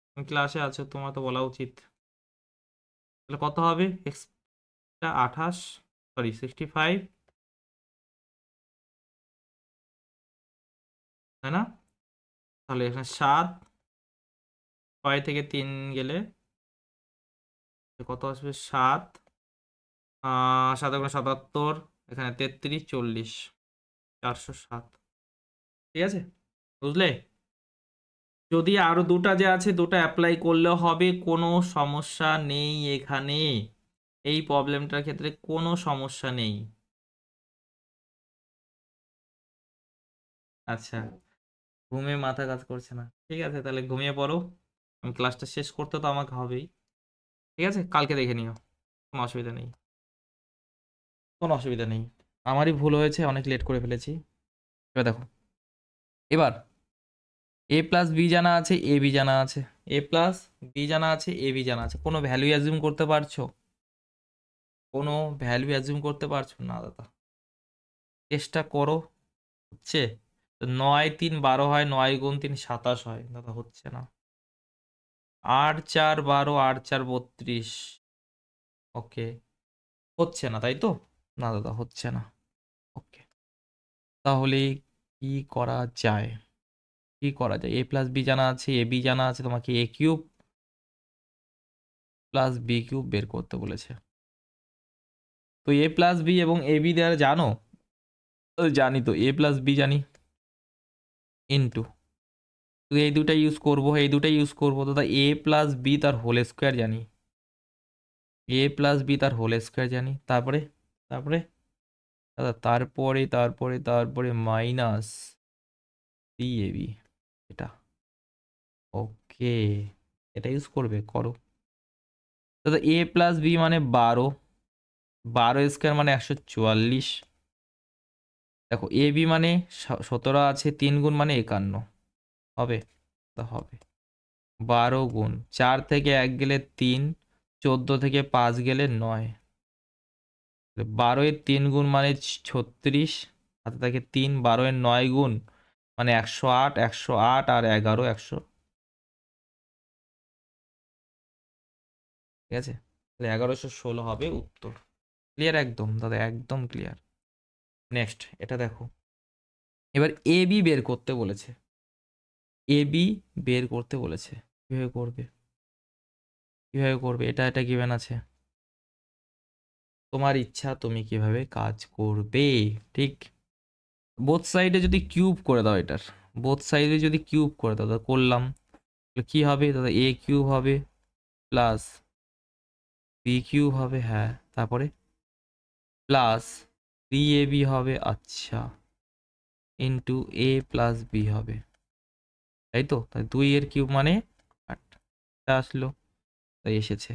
তুমি ক্লাসে আছো, তোমার তো বলা উচিত। তাহলে কত হবে? এক্সটা 28, সরি 65 তাই না? তাহলে এখানে 7, 6 থেকে 3 গেলে কত আসবে? 7, 7 77, এখানে 33, 40, 407। ঠিক আছে, বুঝলে? যদি আরো দুটা যে আছে দুটা অ্যাপ্লাই করলেও হবে, কোনো সমস্যা নেই এখানে। এই প্রবলেমটার ক্ষেত্রে কোনো সমস্যা নেই। আচ্ছা, ঘুমে মাথা কাজ করছে না, ঠিক আছে তাহলে ঘুমিয়ে পড়ো। আমি ক্লাসটা শেষ করতে তো আমাকে হবেই। ঠিক আছে, কালকে দেখে নিও, কোনো অসুবিধা নেই, কোনো অসুবিধা নেই। আমারই ভুল হয়েছে, অনেক লেট করে ফেলেছি। এবার দেখো, এবার এ প্লাস বি জানা আছে, এ বি জানা আছে, এ প্লাস বি জানা আছে, এ বি জানা আছে, কোনো ভ্যালু অ্যাজিউম করতে পারছো? কোনো ভ্যালু অ্যাজিউম করতে পারছো না দাদা? চেষ্টা করো। হচ্ছে? 9 3 12 হয়, 9 গুণ 3 27 হয় দাদা, হচ্ছে না। 8 4 12, 8 4 32। ওকে, হচ্ছে না তাই তো? না দাদা, হচ্ছে না। ওকে, তাহলে কি করা যায়? কি করা যায়? এ প্লাস বি জানা আছে, এ বি জানা আছে, তোমাকে এ কিউব প্লাস বি কিউব বের করতে বলেছে। তো এ প্লাস বি এবং এ বি দ্বারা জানো? জানি তো, এ প্লাস বি জানি, ইন্টু, তো এই দুটা ইউজ করবো, এই দুটা ইউজ করবো দাদা। এ প্লাস বি তার হোল স্কোয়ার জানি, এ প্লাস বি তার হোল স্কোয়ার জানি, তারপরে তারপরে দাদা তারপরে তারপরে তারপরে মাইনাস বি এ বি, এটা। ওকে, এটা ইউজ করবে, করো দাদা। এ প্লাস বি মানে 12, 12 স্কোয়ার মানে 144। দেখো এ বি মানে 17 আছে, 3 গুণ মানে 51 হবে, তা হবে। 12 গুণ 4 থেকে 1 গেলে 3, 14 থেকে 5 গেলে 9, 12 এর 3 গুণ মানে 36, হাতে থাকে 3, 12 এর 9 গুণ মানে 108, 108 আর 11 100। ঠিক আছে, তাহলে 1116 হবে উত্তর। ক্লিয়ার একদম দাদা, একদম ক্লিয়ার। নেক্সট এটা দেখো, এবার এ বি বের করতে বলেছে, এ বি বের করতে বলেছে। কিভাবে করবে? কিভাবে করবে? এটা এটা গিভেন আছে, তোমার ইচ্ছা তুমি কিভাবে কাজ করবে। ঠিক, বোথ সাইডে যদি কিউব করে দাও, এটার বোথ সাইডে যদি কিউব করে দাও, দাদা করলাম, তাহলে কি হবে দাদা? এ কিউব হবে প্লাস বি কিউব হবে, হ্যাঁ, তারপরে প্লাস 3ab হবে, আচ্ছা, ইন্টু এ প্লাস বি হবে, তাই তো? তাই 2 এর কিউব মানে 8, এটা আসলো, তাই এসেছে।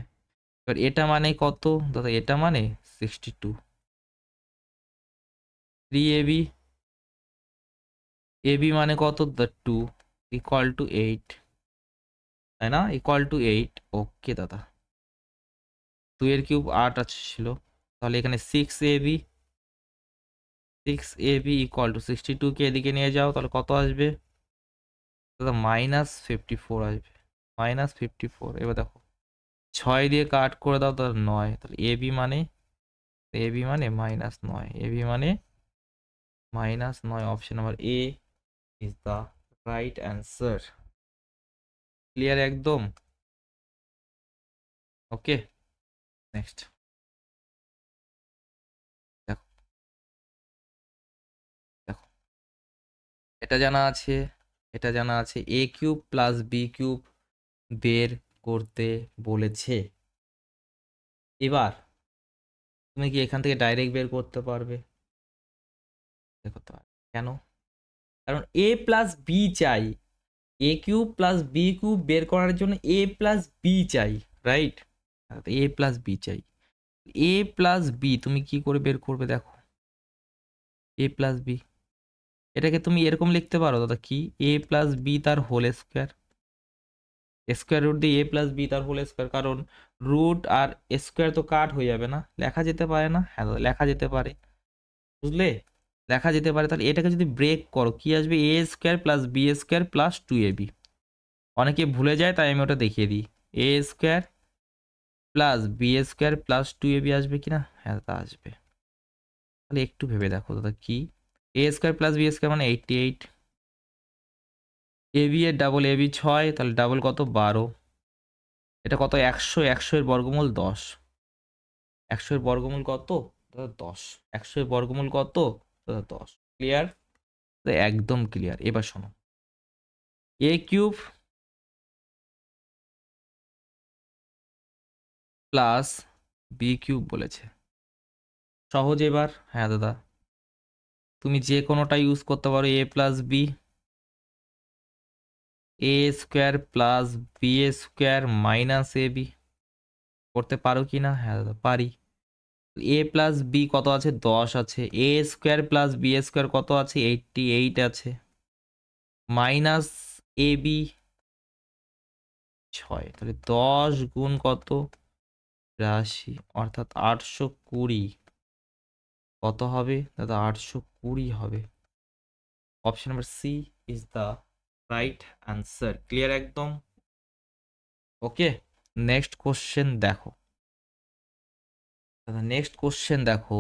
এবার এটা মানে কত দাদা? এটা মানে 62। 3ab, ab মানে কত দাদা? 2, ইকুয়াল টু 8, তাই না? Equal to 8। ওকে দাদা, 2 এর কিউব 8 আছে ছিল, তাহলে এখানে 6ab, 6ab ইকুয়াল টু 62কে এদিকে নিয়ে যাও, তাহলে কত আসবে দাদা? -54 আসবে, -54। এবার দেখো 6 দিয়ে কাট করে দাও, তাহলে 9, তাহলে এবি মানে, এবি মানে -9, এবি মানে -9। Option number A is the right answer. Clear একদম? ওকে, নেক্সট দেখো, দেখো এটা জানা আছে, এটা জানা আছে, এ কিউব প্লাস বি কিউব বের করতে বলেছে। এবার তুমি কি এখান থেকে ডাইরেক্ট বের করতে পারবে? বের করতে পারবে, কেন? কারণ এ প্লাস বি চাই, এ কিউব প্লাস বি কিউব বের করার জন্য এ প্লাস বি চাই, রাইট? এ প্লাস বি চাই, এ প্লাস বি তুমি কি করে বের করবে? দেখো এ প্লাস বি, এটাকে তুমি এরকম লিখতে পারো দাদা, কি এ প্লাস বি তার হোল স্কোয়ার, স্কোয়ার রুট দিয়ে এ প্লাস বি তার হোল স্কোয়ার, কারণ রুট আর স্কোয়ার তো কাট হয়ে যাবে না, লেখা যেতে পারে না? হ্যাঁ দাদা, লেখা যেতে পারে, বুঝলে? লেখা যেতে পারে। তাহলে এটাকে যদি ব্রেক করো, কি আসবে? A square plus B square plus 2ab। অনেকে ভুলে যায়, তাই আমি ওটা দেখিয়ে দিই। A square plus B square plus 2ab আসবে কিনা? হ্যাঁ তা আসবে। তাহলে একটু ভেবে দেখো দাদা, কি এ স্কোয়ার প্লাস বি স্কোয়ার মানে 88, এ বি এর ডাবল, এ বি 6, তাহলে ডাবল কত 12, এটা কত 100, 100 এর বর্গমূল 10, 100 এর বর্গমূল কত 10, 100 এর বর্গমূল কত 10। ক্লিয়ার? একদম ক্লিয়ার। এবার শোনো, এ কিউব প্লাস বি কিউব বলেছে, সহজ এবার। হ্যাঁ দাদা, তুমি যে কোনোটা ইউজ করতে পারো, A plus B, A square plus B square minus A B করতে পারো কি না? হ্যাঁ দাদা পারি। এ প্লাস বি কত আছে 10 আছে, এ স্কোয়ার প্লাস বি স্কোয়ার কত আছে 88 আছে, মাইনাস এ বি 6, তাহলে 10 গুণ কত 82, অর্থাৎ 820 কত হবে দাদা? 820 হবে। Option number C is the right answer. Clear একদম? ওকে, নেক্সট কোশ্চেন দেখো দাদা, নেক্সট কোশ্চেন দেখো,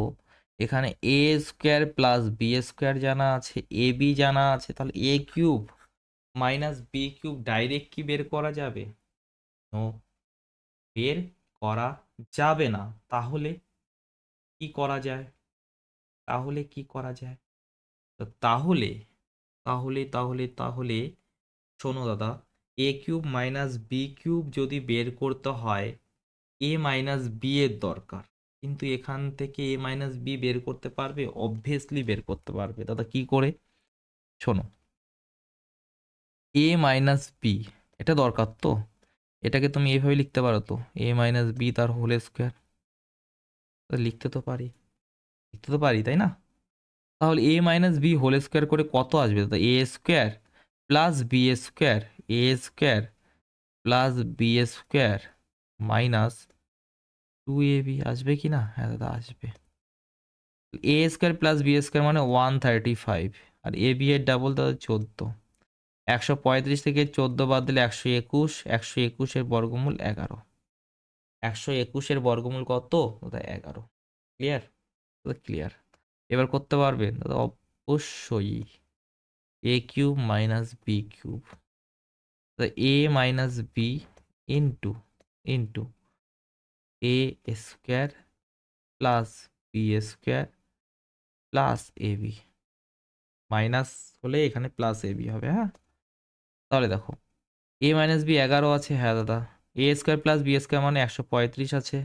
এখানে A square plus B square জানা আছে, এ বি জানা আছে, তাহলে A cube minus B cube direct কি বের করা যাবে? নো, বের করা যাবে না। তাহলে কি করা যায়? তাহলে কি করা যায়? তো তাহলে তাহলে তাহলে তাহলে শোনো দাদা, এ কিউব মাইনাস বি কিউব যদি বের করতে হয়, এ মাইনাস বি এর দরকার। কিন্তু এখান থেকে এ মাইনাস বি বের করতে পারবে? অবভিয়াসলি বের করতে পারবে দাদা। কি করে? শোনো, এ মাইনাস বি এটা দরকার তো, এটাকে তুমি এইভাবে লিখতে পারো তো, এ মাইনাস বি তার হোল স্কোয়ার। লিখতে তো পারি, লিখতে তো পারি, তাই না? তাহলে A minus B whole square করে কত আসবে দাদা? A square plus B square, A square plus B square minus 2ab আসবে কি না? হ্যাঁ দাদা আসবে। A square plus B square মানে 135, আর এ বি এর ডাবল দাদা 14, 135 থেকে 14 বাদ দিলে 121, 121-এর বর্গমূল 11, 121-এর বর্গমূল কত দাদা? 11। ক্লিয়ার দাদা? ক্লিয়ার। এবার করতে পারবেন দাদা? অবশ্যই। A cube minus B cube, A minus B into into A square plus B square plus A B, minus হলে এখানে প্লাস এ বি হবে। হ্যাঁ, তাহলে দেখো, এ মাইনাস বি 11 আছে, হ্যাঁ দাদা, A square plus B square মানে 135 আছে,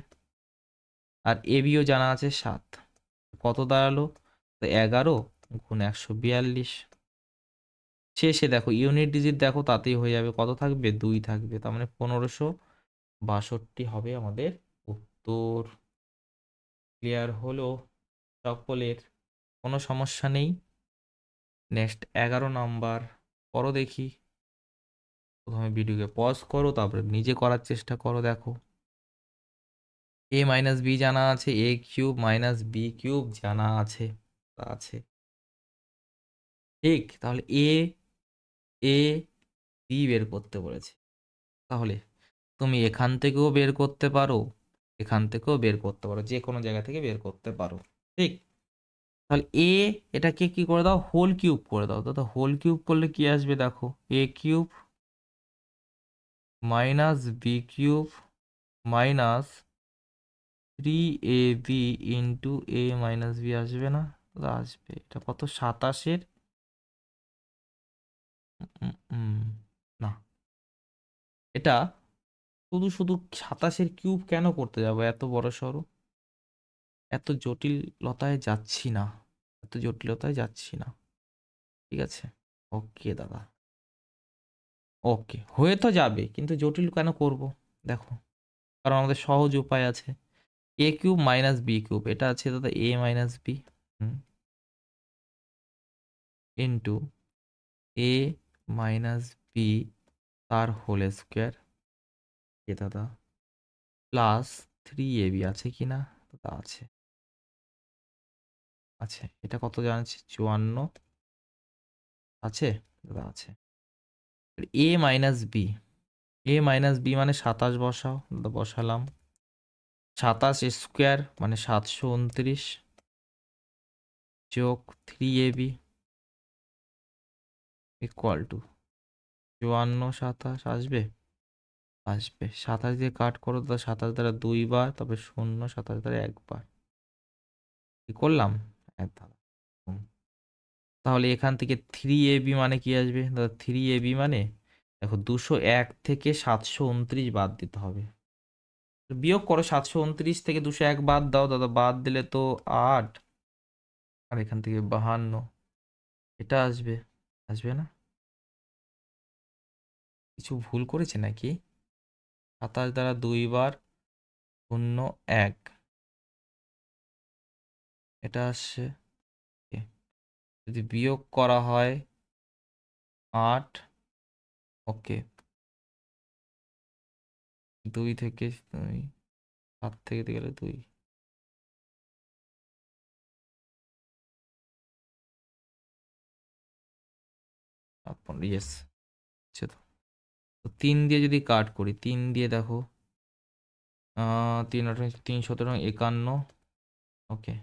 আর এ বিও জানা আছে 7, কত দাঁড়ালো? তো 11 গুণ 142। শেষে দেখো ইউনিট ডিজিট দেখো, তাতেই হয়ে যাবে, কত থাকবে? 2 থাকবে, তার মানে 1562 হবে আমাদের উত্তর। ক্লিয়ার হলো সকলের? কোনো সমস্যা নেই? নেক্সট 11 নাম্বার করো দেখি। প্রথমে ভিডিওকে পজ করো, তারপরে নিজে করার চেষ্টা করো। দেখো, এ মাইনাস বি জানা আছে, এ কিউব মাইনাস বি কিউব জানা আছে, আছে ঠিক। তাহলে এ এ বি বের করতে বলেছে, তাহলে তুমি এখান থেকেও বের করতে পারো, এখান থেকেও বের করতে পারো, যে কোনো জায়গা থেকে বের করতে পারো, ঠিক। তাহলে এটাকে কি করে দাও? হোল কিউব করে দাও দাদা। হোল কিউব করলে কি আসবে দেখো, A cube minus B cube minus 3ab into A minus B আসবে না দাদা? আসবে। এটা কত? 27-এর না, এটা শুধু শুধু 27-এর কিউব কেন করতে যাবো? এত বড় সড়ো, এত জটিলতায় যাচ্ছি না, এত জটিলতায় যাচ্ছি না, ঠিক আছে। ওকে দাদা, ওকে হয়ে তো যাবে, কিন্তু জটিল কেন করব? দেখো, কারণ আমাদের সহজ উপায় আছে। এ কিউব মাইনাস বি কিউব, এটা আছে দাদা A minus B into A minus B তার হোল স্কোয়ার, এ দাদা প্লাস 3ab আছে কি না দাদা? আছে, আছে। এটা কত জানছি? 54 আছে দাদা? আছে। এ মাইনাস বি, এ মাইনাস বি মানে 27 বসাও দাদা, বসালাম। 27 স্কোয়ার মানে 729 যোগ 3ab ইকুয়াল টু 54 27 আসবে, আসবে। 27 দিয়ে কাট করো তো, 27 দ্বারা 2 বার, তারপরে 0 27 দ্বারা 1 বার। কি করলাম? দাদা তাহলে এখান থেকে 3ab মানে কি আসবে দাদা? 3ab মানে দেখো 201 থেকে 729 বাদ দিতে হবে। বিয়োগ করো, 729 থেকে 201 বাদ দাও দাদা, বাদ দিলে তো 8, আর এখান থেকে 52, এটা আসবে, আসবে না? কিছু ভুল করেছে নাকি? 27 দ্বারা 2 বার, 0 1, এটা আসছে। এ, যদি বিয়োগ করা হয় 8, ওকে, 2 থেকে 2, 7 থেকে গেলে 2, ইয়েস, আচ্ছা। তো 3 দিয়ে যদি কাট করি, 3 দিয়ে দেখো 3 8 3 17 51, ওকে,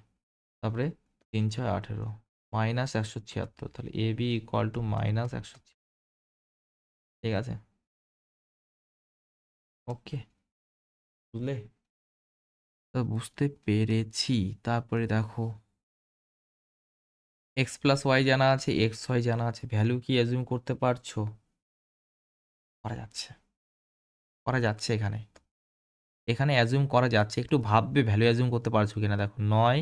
তারপরে 3 6 18 মাইনাস 176, তাহলে A B equal to minus 176। ঠিক আছে, ওকে, বুঝলে? তো বুঝতে পেরেছি। তারপরে দেখো এক্স প্লাস ওয়াই জানা আছে, এক্স ওয়াই জানা আছে, ভ্যালু কি অ্যাজিউম করতে পারছো? করা যাচ্ছে, করা যাচ্ছে। এখানে এখানে অ্যাজিউম করা যাচ্ছে, একটু ভাববে ভ্যালু অ্যাজিউম করতে পারছো কিনা। দেখো 9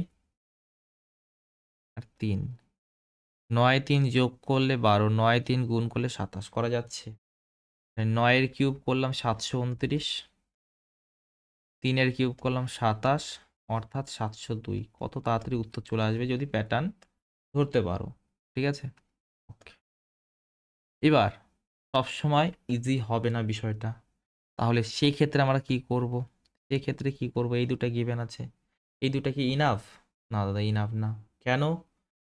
আর 3, 9 3 যোগ করলে 12, 9 3 গুণ করলে 27, করা যাচ্ছে। 9 কিউব করলাম 729, 3 কিউব করলাম 27, অর্থাৎ 702। কত তাড়াতাড়ি উত্তর চলে আসবে যদি প্যাটার্ন ধরতে পারো। ঠিক আছে, ওকে। এবার সবসময় ইজি হবে না বিষয়টা, তাহলে সেই ক্ষেত্রে আমরা কি করব? সেক্ষেত্রে কি করব? এই দুটা গিভেন আছে, এই দুটা কি ইনাফ? না দাদা, ইনাফ না। কেন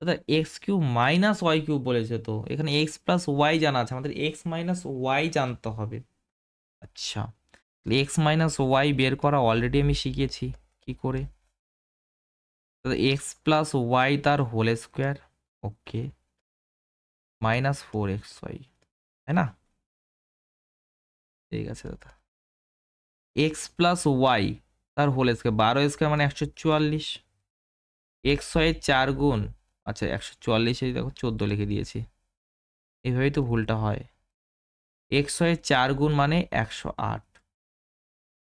দাদা? X cube minus Y cube বলেছে, তো এখানে এক্স প্লাস ওয়াই জানা আছে, আমাদের এক্স মাইনাস ওয়াই জানতে হবে। আচ্ছা, এক্স মাইনাস ওয়াই বের করা অলরেডি আমি শিখিয়েছি কি করে। দাদা এক্স প্লাস ওয়াই তার হোল স্কোয়ার, ওকে, মাইনাস 4xy, তাই না? ঠিক আছে দাদা, এক্স প্লাস ওয়াই তার হোল স্কোয়ার, 12 স্কোয়ার মানে 144, এক্স ওয়াই 4 গুণ, আচ্ছা 144, দেখো 14 লিখে দিয়েছি, এইভাবেই তো ভুলটা হয়। এক্স ওয়াই 4 গুণ মানে 108,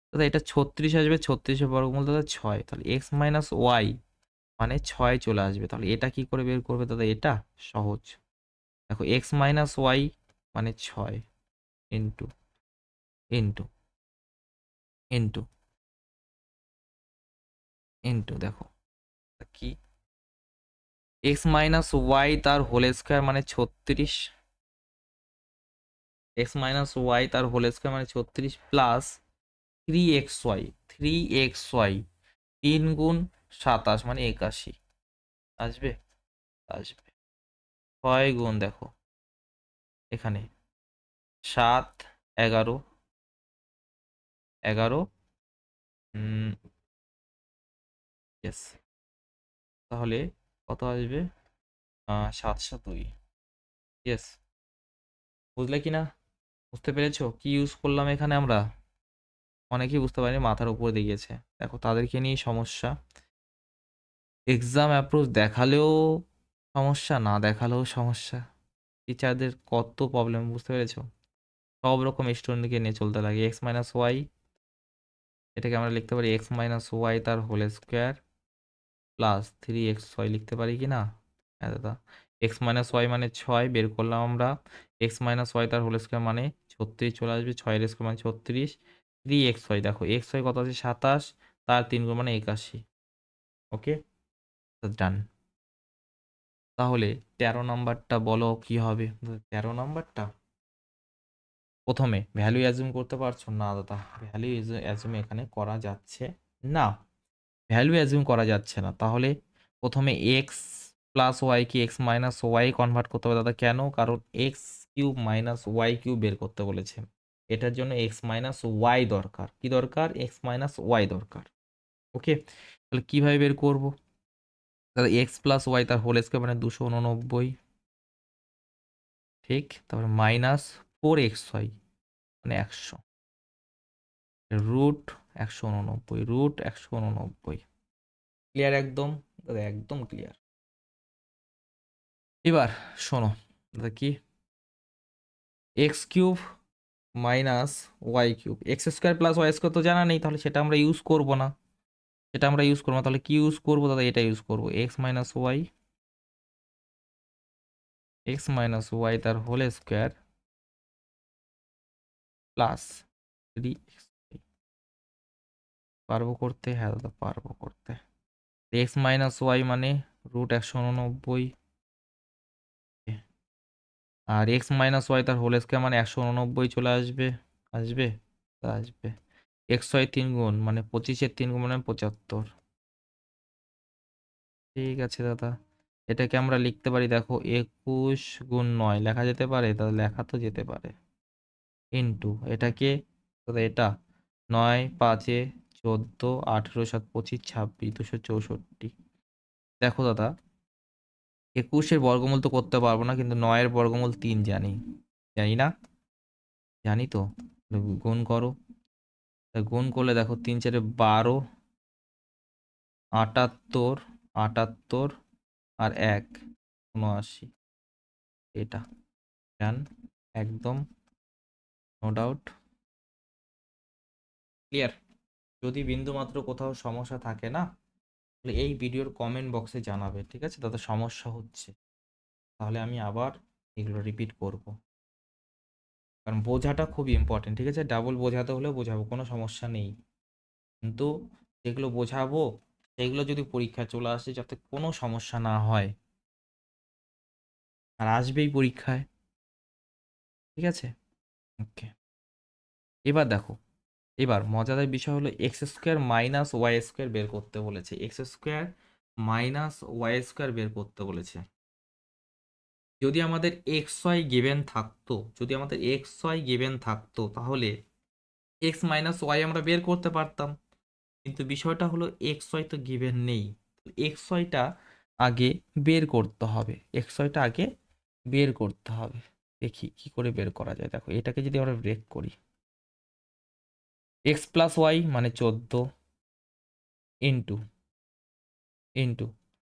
দাদা এটা 36 আসবে, 36-এর বর্গমূল দাদা 6, তাহলে এক্স মাইনাস ওয়াই মানে 6 চলে আসবে। তাহলে এটা কি করে বের করবে দাদা? এটা সহজ, দেখো এক্স মাইনাস ওয়াই মানে 6 ইন্টু ইন্টু ইন্টু ইন্টু, দেখো কি, এক্স মাইনাস ওয়াই তার হোল স্কোয়ার মানে 36, এক্স মাইনাস ওয়াই তার হোল স্কোয়ার মানে 36 প্লাস 3xy, 3xy 3 গুণ 27 মানে 81, আসবে, আসবে। 6 গুণ দেখো এখানে 7 11 11, ইয়েস, তাহলে কত আসবে? 702, ইয়েস। বুঝলে কি না? বুঝতে পেরেছো কি ইউজ করলাম এখানে আমরা? অনেকেই বুঝতে পারেনি, মাথার উপর দিয়ে গেছে। দেখো তাদেরকে নিয়ে সমস্যা, এক্সাম অ্যাপ্রোচ দেখালেও সমস্যা, না দেখালেও সমস্যা। টিচারদের কত প্রবলেম, বুঝতে পেরেছো? সব রকম স্টুডেন্টকে নিয়ে চলতে লাগে। এক্স মাইনাস ওয়াই, এটাকে আমরা লিখতে পারি এক্স মাইনাস ওয়াই তার হোল স্কোয়ার প্লাস 3xy, লিখতে পারি কি না? হ্যাঁ দাদা, এক্স মাইনাস ওয়াই মানে 6 বের করলাম আমরা, এক্স মাইনাস ওয়াই তার হোল স্কোয়ার মানে 36 চলে আসবে, 6 এর স্কোয়ার মানে 36, 3xy, দেখো xy কত আছে 27, তার 3 গুণ মানে 81, ওকে, ডান। তাহলে 13 নাম্বারটা বলো কি হবে? 13 নাম্বারটা প্রথমে ভ্যালু অ্যাজিউম করতে পারছো? না দাদা, ভ্যালু অ্যাজিউম এখানে করা যাচ্ছে না, ভ্যালু অ্যাজিউম করা যাচ্ছে না। তাহলে প্রথমে এক্স প্লাস ওয়াইকে এক্স মাইনাস ওয়াই কনভার্ট করতে হবে দাদা। কেন? কারণ X cube minus Y cube বের করতে বলেছে, এটার জন্য এক্স মাইনাস ওয়াই দরকার। কি দরকার? এক্স মাইনাস ওয়াই দরকার, ওকে। তাহলে কীভাবে বের করবো দাদা? এক্স প্লাস ওয়াই তার হোল স্কোয়ার মানে 289, ঠিক, তারপরে মাইনাস 4xy মানে 100 রুট 189 রুট 189। ক্লিয়ার একদম দাদা, একদম ক্লিয়ার। এবার শোনো দাদা, কি X cube minus Y cube, X square plus Y square তো জানা নেই, তাহলে সেটা আমরা ইউজ করব না, সেটা আমরা ইউজ করবো না। তাহলে কি ইউজ করবো দাদা? এটা ইউজ করবো, এক্স মাইনাস ওয়াই তার হোল স্কোয়ার প্লাস 3x। পারবো করতে? হ্যাঁ দাদা পারবো করতে। এক্স মাইনাস ওয়াই মানে রুট 189, আর এক্স মাইনাস ওয়াই তার হোল স্কোয়ার মানে 189 চলে আসবে, আসবে আসবে। এক্স ওয়াই 3 গুণ মানে 25-এর 3 গুণ মানে 75। ঠিক আছে দাদা, এটাকে আমরা লিখতে পারি, দেখো 21 গুণ 9 লেখা যেতে পারে দাদা, লেখা তো যেতে পারে। ইন্টু এটাকে দাদা, এটা 9 5 14 18 7 25 26 264। দেখো দাদা, 21-এর বর্গমূল তো করতে পারবো না, কিন্তু 9-এর বর্গমূল 3 জানি, জানি না? জানি তো। গুণ করো, গুণ করলে দেখো 3 4 12, 78 78 আর 1 79। এটা জান একদম, নো ডাউট। ক্লিয়ার? যদি বিন্দুমাত্র কোথাও সমস্যা থাকে না, তাহলে এই ভিডিওর কমেন্ট বক্সে জানাবে, ঠিক আছে দাদা? সমস্যা হচ্ছে, তাহলে আমি আবার এগুলো রিপিট করব, কারণ বোঝাটা খুব ইম্পর্টেন্ট, ঠিক আছে? ডাবল বোঝাতে হলেও বোঝাবো, কোনো সমস্যা নেই, কিন্তু যেগুলো বোঝাবো সেগুলো যদি পরীক্ষা চলে আসে যাতে কোনো সমস্যা না হয়, আর আসবেই পরীক্ষায়, ঠিক আছে? ওকে, এবার দেখো, এবার মজাদার বিষয় হলো X square minus Y square বের করতে বলেছে, X square minus Y square বের করতে বলেছে। যদি আমাদের এক্স ওয়াই গিভেন থাকতো, যদি আমাদের এক্স ওয়াই গিভেন থাকতো, তাহলে এক্স মাইনাস ওয়াই আমরা বের করতে পারতাম, কিন্তু বিষয়টা হলো এক্স ওয়াই তো গিভেন নেই, এক্স ওয়াইটা আগে বের করতে হবে, এক্স ওয়াইটা আগে বের করতে হবে। দেখি কি করে বের করা যায়। দেখো এটাকে যদি আমরা ব্রেক করি, এক্স প্লাস ওয়াই মানে 14 into into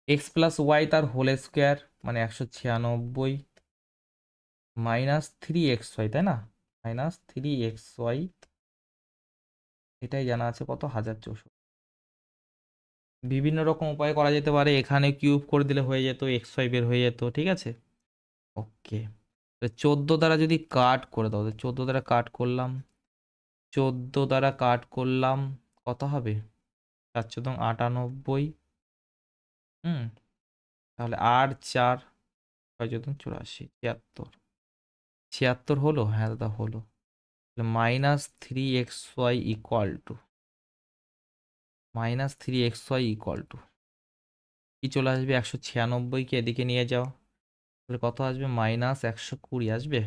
X plus Y তার হোল স্কোয়ার মানে 196 মাইনাস 3xy, তাই না? মাইনাস 3xy, এটাই জানা আছে কত, 1064। বিভিন্ন রকম উপায় করা যেতে পারে, এখানে কিউব করে দিলে হয়ে যেত, এক্স ওয়াই বের হয়ে যেত, ঠিক আছে? ওকে, 14 দ্বারা যদি কাট করে দাও, 14 দ্বারা কাট করলাম, 14 দ্বারা কাট করলাম, কত হবে? 4 98। হুম, তাহলে 8 4 6 84, 76। 76 হলো? হ্যাঁ দাদা হলো। মাইনাস 3xy ইকুয়াল টু, কি চলে আসবে? 196কে এদিকে নিয়ে যাও, তাহলে কত আসবে? মাইনাস 120 আসবে,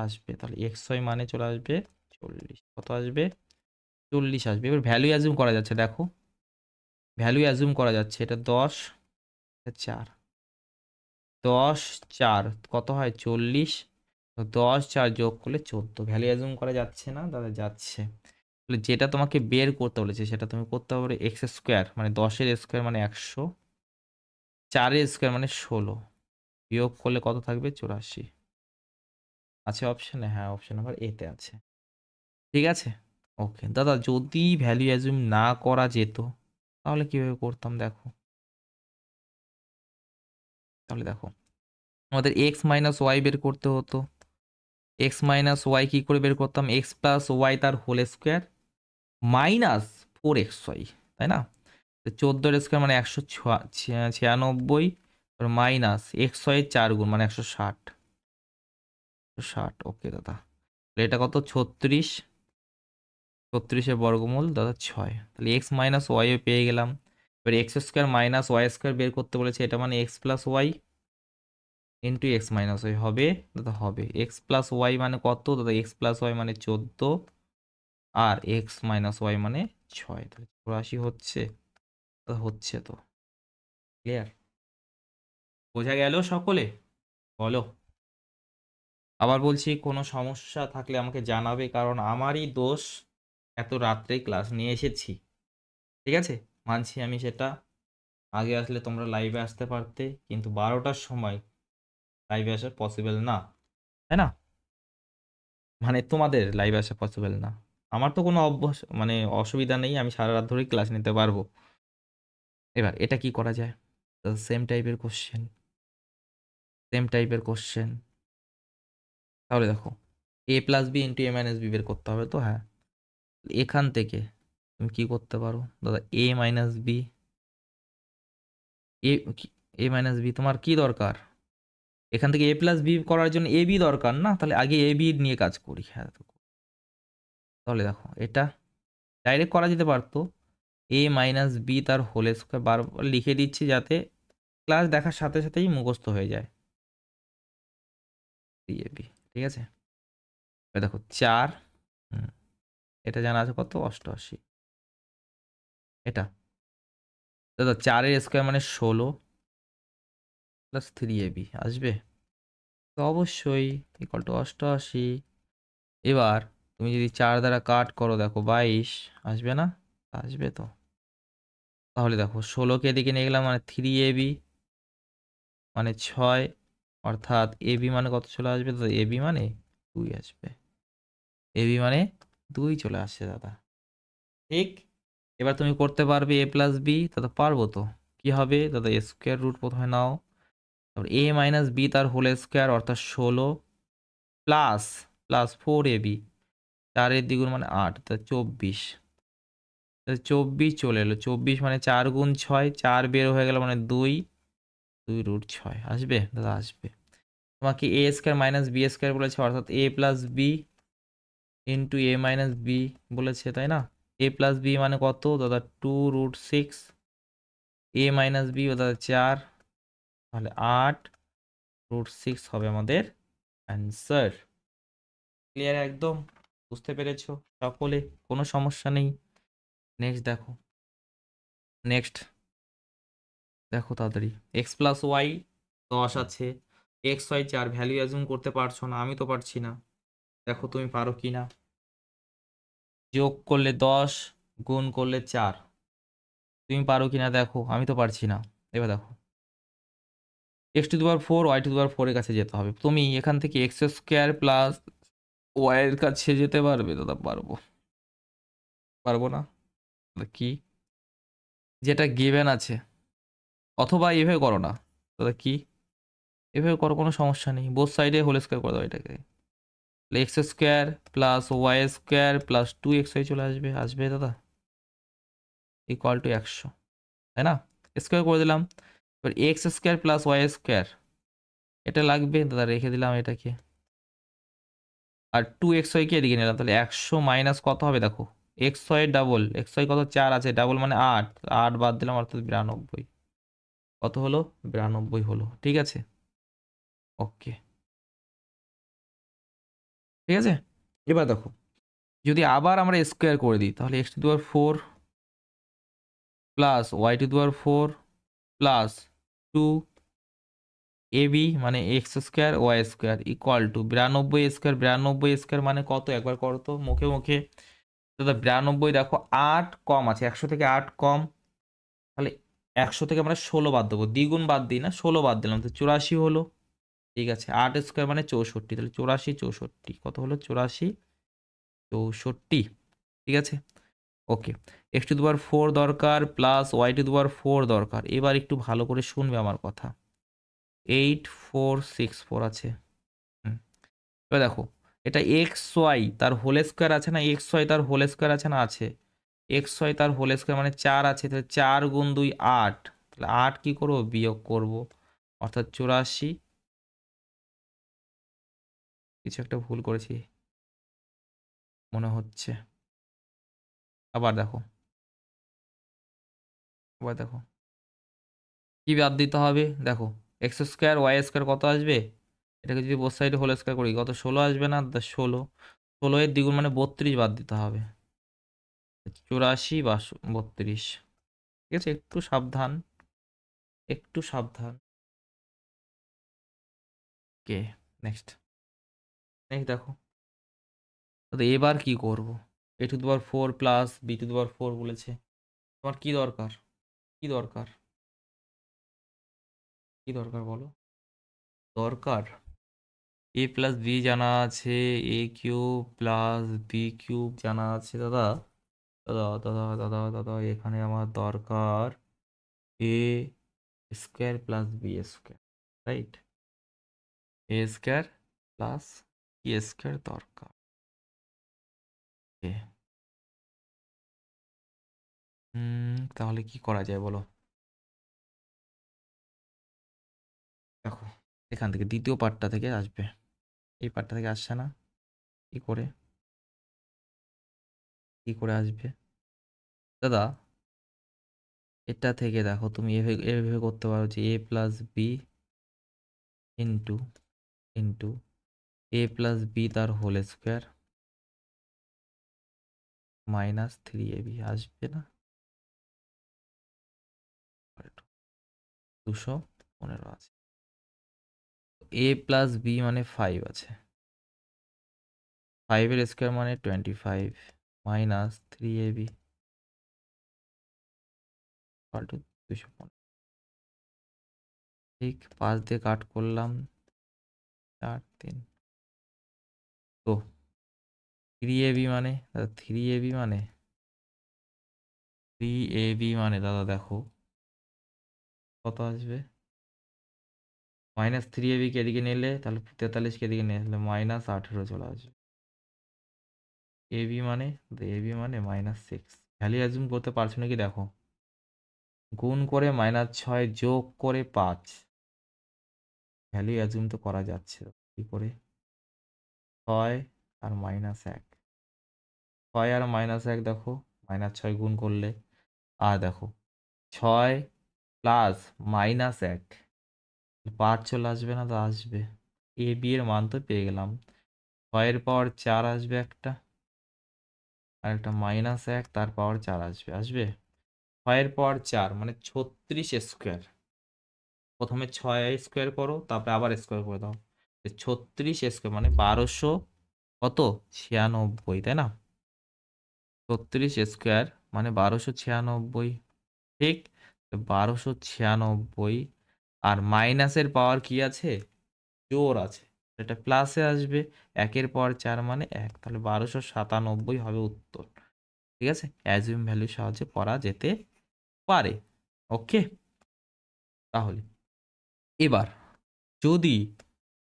আসবে। তাহলে এক্স ওয়াই মানে চলে আসবে 40। কত আসবে? 40 আসবে। এবার ভ্যালু অ্যাজিউম করা যাচ্ছে, দেখো ভ্যালু অ্যাজিউম করা যাচ্ছে, এটা 10 4, 10 4 কত হয়? 40। 10 4 যোগ করলে 14। ভ্যালু অ্যাজিউম করা যাচ্ছে না দাদা? যাচ্ছে। তাহলে যেটা তোমাকে বের করতে বলেছে সেটা তুমি করতে পারো, এক্স স্কোয়ার মানে 10-এর স্কোয়ার মানে 100, 4-এর স্কোয়ার মানে 16, বিয়োগ করলে কত থাকবে? 84। আছে অপশানে? হ্যাঁ, অপশন নাম্বার এতে আছে, ঠিক আছে? ওকে দাদা, যদি ভ্যালু অ্যাজিউম না করা যেত তাহলে কিভাবে করতাম? দেখো, তাহলে দেখো আমাদের এক্স মাইনাস ওয়াই বের করতে হতো, এক্স মাইনাস ওয়াই কী করে বের করতাম? এক্স প্লাস ওয়াই তার হোল স্কোয়ার মাইনাস 4xy, তাই না? 14-এর স্কোয়ার মানে 196 মাইনাস এক্স ওয়াই 4 গুণ মানে 160। ওকে দাদা, তাহলে এটা কত? 36, 36-এর বর্গমূল দাদা 6। তাহলে এক্স মাইনাস ওয়াইও পেয়ে গেলাম। এবার X square minus Y square বের করতে বলেছে, এটা মানে X plus Y into X minus Y হবে দাদা, হবে। এক্স প্লাস ওয়াই মানে কত দাদা? এক্স প্লাস ওয়াই মানে 14, আর এক্স মাইনাস ওয়াই মানে 6, তাহলে 84 হচ্ছে, হচ্ছে তো। ক্লিয়ার? বোঝা গেল সকলে? বলো। আবার বলছি, কোনো সমস্যা থাকলে আমাকে জানাবে, কারণ আমারই দোষ, এত রাত্রে ক্লাস নিয়ে এসেছি। ঠিক আছে, মানছি আমি সেটা। আগে আসলে তোমরা লাইভে আসতে পারতে, কিন্তু 12টার সময় লাইভে আসা পসিবল না, তাই না? মানে তোমাদের লাইভে আসা পসিবল না। আমার তো কোনো অভ্যাস মানে অসুবিধা নেই, আমি সারা রাত ধরেই ক্লাস নিতে পারবো। এবার এটা কি করা যায়? সেম টাইপের কোশ্চেন, সেম টাইপের কোশ্চেন। তাহলে দেখো, A plus B into A minus B বের করতে হবে তো। হ্যাঁ, এখান থেকে তুমি কি করতে পারো দাদা? A minus B, A A minus B তোমার কি দরকার? এখান থেকে এ প্লাস বি করার জন্য এ বি দরকার না? তাহলে আগে এ বি নিয়ে কাজ করি। হ্যাঁ, তাহলে দেখো এটা ডাইরেক্ট করা যেতে পারতো, এ মাইনাস বি তার হোল স্কোয়ার, বারবার লিখে দিচ্ছি যাতে ক্লাস দেখার সাথে সাথেই মুখস্থ হয়ে যায়। এ বি, ঠিক আছে। এবার দেখো 4, এটা জানা আছে কত? 88। এটা দাদা 4-এর স্কোয়ার মানে 16 প্লাস 3ab আসবে তো অবশ্যই, ইকুয়াল টু 88। এবার তুমি যদি 4 দ্বারা কাট করো, দেখো 22 আসবে না? আসবে তো। তাহলে দেখো 16কে এদিকে নিয়ে গেলাম মানে 3ab মানে 6, অর্থাৎ এবি মানে কত চলে আসবে? তো এবি মানে 2 আসবে। এবি মানে 2 চলে আসছে দাদা, ঠিক। এবার তুমি করতে পারবে এ প্লাস বি, দাদা পারবো তো। কি হবে দাদা? স্কোয়ার রুট প্রথমে নাও, তারপর এ মাইনাস বি তার হোল স্কোয়ার অর্থাৎ 16 প্লাস প্লাস 4ab, 4-এর দ্বিগুণ মানে 8, তা 24। 24 চলে এলো, 24 মানে 4 গুণ 6, 4 বের হয়ে গেল মানে 2, 2 রুট 6 আসবে দাদা, আসবে। তোমাকে এ স্কোয়ার মাইনাস বি স্কোয়ার বলেছে, অর্থাৎ এ plus B into A minus B বলেছে, তাই না? এ প্লাস বি মানে কত দাদা? 2 রুট 6, এ মাইনাস বি দাদা 4, তাহলে 8 রুট 6 হবে আমাদের অ্যান্সার। ক্লিয়ার একদম? বুঝতে পেরেছো সকলে? কোনো সমস্যা নেই। নেক্সট দেখো, নেক্সট দেখো তাড়াতাড়ি। এক্স প্লাস ওয়াই 10 আছে, এক্স ওয়াই 4 ভ্যালু অ্যাজুম করতে পারছো না, আমি তো পারছি না। দেখো তুমি পারো কি না। যোগ করলে 10, গুণ করলে 4, তুমি পারো কি না দেখো, আমি তো পারছি না। এবার দেখো, X to the power 4 Y to the power 4 এর কাছে যেতে হবে। তুমি এখান থেকে এক্স স্কোয়ার প্লাস ওয়াই এর কাছে যেতে পারবে দাদা? পারবো, পারবো না? দাদা কি, যেটা গিভেন আছে, অথবা এভাবে করো না দাদা। কি, এভাবে করো, কোনো সমস্যা নেই, বোথ সাইডে হোল স্কোয়ার করে দাও এটাকে। X square plus Y square plus 2xy চলে আসবে, আসবে দাদা, ইকুয়াল টু 100, তাই না? স্কোয়ার করে দিলাম। এবার X square plus Y square, এটা লাগবে দাদা, রেখে দিলাম এটাকে। আর 2xy কে এদিকে নিলাম, তাহলে 100 মাইনাস কত হবে দেখো? xy ডাবল, xy কত? 4 আছে, ডাবল মানে 8, 8 বাদ দিলাম অর্থাৎ 92। কত হলো? 92 হলো, ঠিক আছে। ওকে, ঠিক আছে। এবার দেখো, যদি আবার আমরা স্কোয়ার করে দিই, তাহলে X to the power 4 plus Y to the power 4 plus 2 AB মানে X square Y square equal to 92 square. 92 square মানে কত? একবার করো তো মুখে মুখে দাদা। 92 দেখো 8 কম আছে, 100 থেকে 8 কম, তাহলে 100 থেকে আমরা 16 বাদ দেবো, দ্বিগুণ বাদ দিই না, 16 বাদ দিলাম তো 84 হলো। ঠিক আছে, 8 স্কোয়ার মানে 64, তাহলে 84 64 কত হলো? 84 64, ঠিক আছে। ওকে, এক্স টু দি পাওয়ার 4 দরকার plus Y to the power 4 দরকার। এবার একটু ভালো করে শুনবে আমার কথা। 8464 আছে। হুম, এবার দেখো, এটা এক্স ওয়াই তার হোল স্কোয়ার আছে না? এক্স ওয়াই তার হোল স্কোয়ার আছে না? আছে। এক্স ওয়াই তার হোল স্কোয়ার মানে 4 আছে, তাহলে 4 গুণ 2 8, তাহলে 8 কি করবো? বিয়োগ করব, অর্থাৎ 84। কিছু একটা ভুল করেছি মনে হচ্ছে। আবার দেখো, আবার দেখো কি বাদ দিতে হবে দেখো। এক্স স্কোয়ার ওয়াই স্কোয়ার কত আসবে? এটাকে যদি বোথ সাইডে হোল স্কোয়ার করি, কত? 16 আসবে না? 16, 16 এর দ্বিগুণ মানে 32 বাদ দিতে হবে, 84 বা 32। ঠিক আছে, একটু সাবধান, একটু সাবধান। কে নেক্সট? নেক্সট দেখো, তো এবার কি করব? a⁴ প্লাস b⁴ বলেছে। তোমার কি দরকার? কি দরকার? কি দরকার বলো? দরকার এ প্লাস বি জানা আছে, এ কিউব প্লাস বি কিউব জানা আছে দাদা। দাদা দাদা দাদা দাদা এখানে আমার দরকার A square plus B square, right? A square plus B square দরকার। তাহলে কি করা যায় বলো? দেখো, এখান থেকে দ্বিতীয় পার্টটা থেকে আসবে, এই পার্টটা থেকে আসছে না। কি করে, কি করে আসবে দাদা? এটা থেকে দেখো, তুমি এভাবে এভাবে করতে পারো যে এ প্লাস বি ইন্টু ইন্টু এ প্লাস বি তার হোল স্কোয়ার -3ab আসবে না? 215 আছে। এ প্লাস বি মানে 5 আছে, 5 এর স্কোয়ার মানে 25 -3ab = 215। ঠিক 5 দিয়ে কাট করলাম, 4 3। তো 3ab মানে দাদা, 3ab মানে 3ab মানে দাদা দেখো কত আসবে? -3ab কে এদিকে নিলে তাহলে 43 কে এদিকে নিয়ে আসলে -18 চলে আসবে। এবি মানে, এবি মানে -6। ভ্যালু অ্যাজিউম করতে পারছো নাকি দেখো? গুণ করে -6 যোগ করে 5, ভ্যালু অ্যাজিউম তো করা যাচ্ছে। কি করে? 6 আর -1, 6 আর -1 দেখো, -6 গুণ করলে, আর দেখো 6 প্লাস -1 5 চলে আসবে না? তো আসবে। এ বি এর মান তো পেয়ে গেলাম। 6 এর পাওয়ার 4 আসবে একটা, আর একটা -1 তার পাওয়ার 4 আসবে। আসবে 6 এর পাওয়ার 4 মানে 36 স্কোয়ার। প্রথমে 6 স্কোয়ার করো, তারপরে আবার স্কোয়ার করে দাও। 36 স্কোয়ার মানে 1200 কত 96, তাই না? 36 স্কোয়ার মানে 1296, ঠিক? 1296, আর মাইনাসের পাওয়ার কি আছে? জোর আছে, এটা প্লাসে আসবে। 1 এর পাওয়ার 4 মানে 1, তাহলে 1297 হবে উত্তর। ঠিক আছে, অ্যাজিউম ভ্যালুর সাহায্যে করা যেতে পারে। ওকে, তাহলে এবার যদি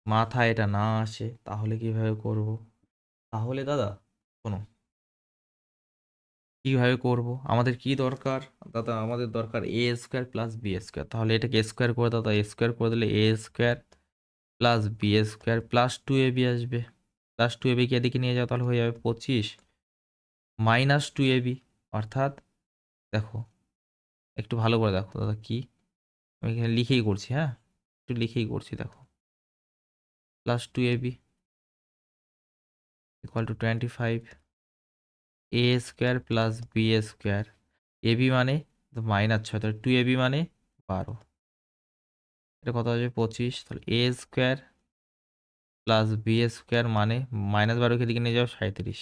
মাথায় এটা না আসে তাহলে কিভাবে করব? তাহলে দাদা শোনো, কিভাবে করব? আমাদের কি দরকার দাদা? আমাদের দরকার A square plus B square. তাহলে এটাকে স্কোয়ার করে দাও, এ স্কোয়ার করে দিলে A square plus B square plus 2ab আসবে। প্লাস 2ab কে এদিকে নিয়ে যাও, তাহলে হয়ে যাবে 25 -2ab। অর্থাৎ দেখো, একটু ভালো করে দেখো দাদা, কি আমি এখানে লিখেই করছি, হ্যাঁ একটু লিখেই করছি, দেখো +2ab = 25 A square plus B square. AB মানে -6, তাহলে 2ab মানে 12, এটা কত আসবে 25। তাহলে A square plus B square মানে -12কে দিকে নিয়ে যাও 37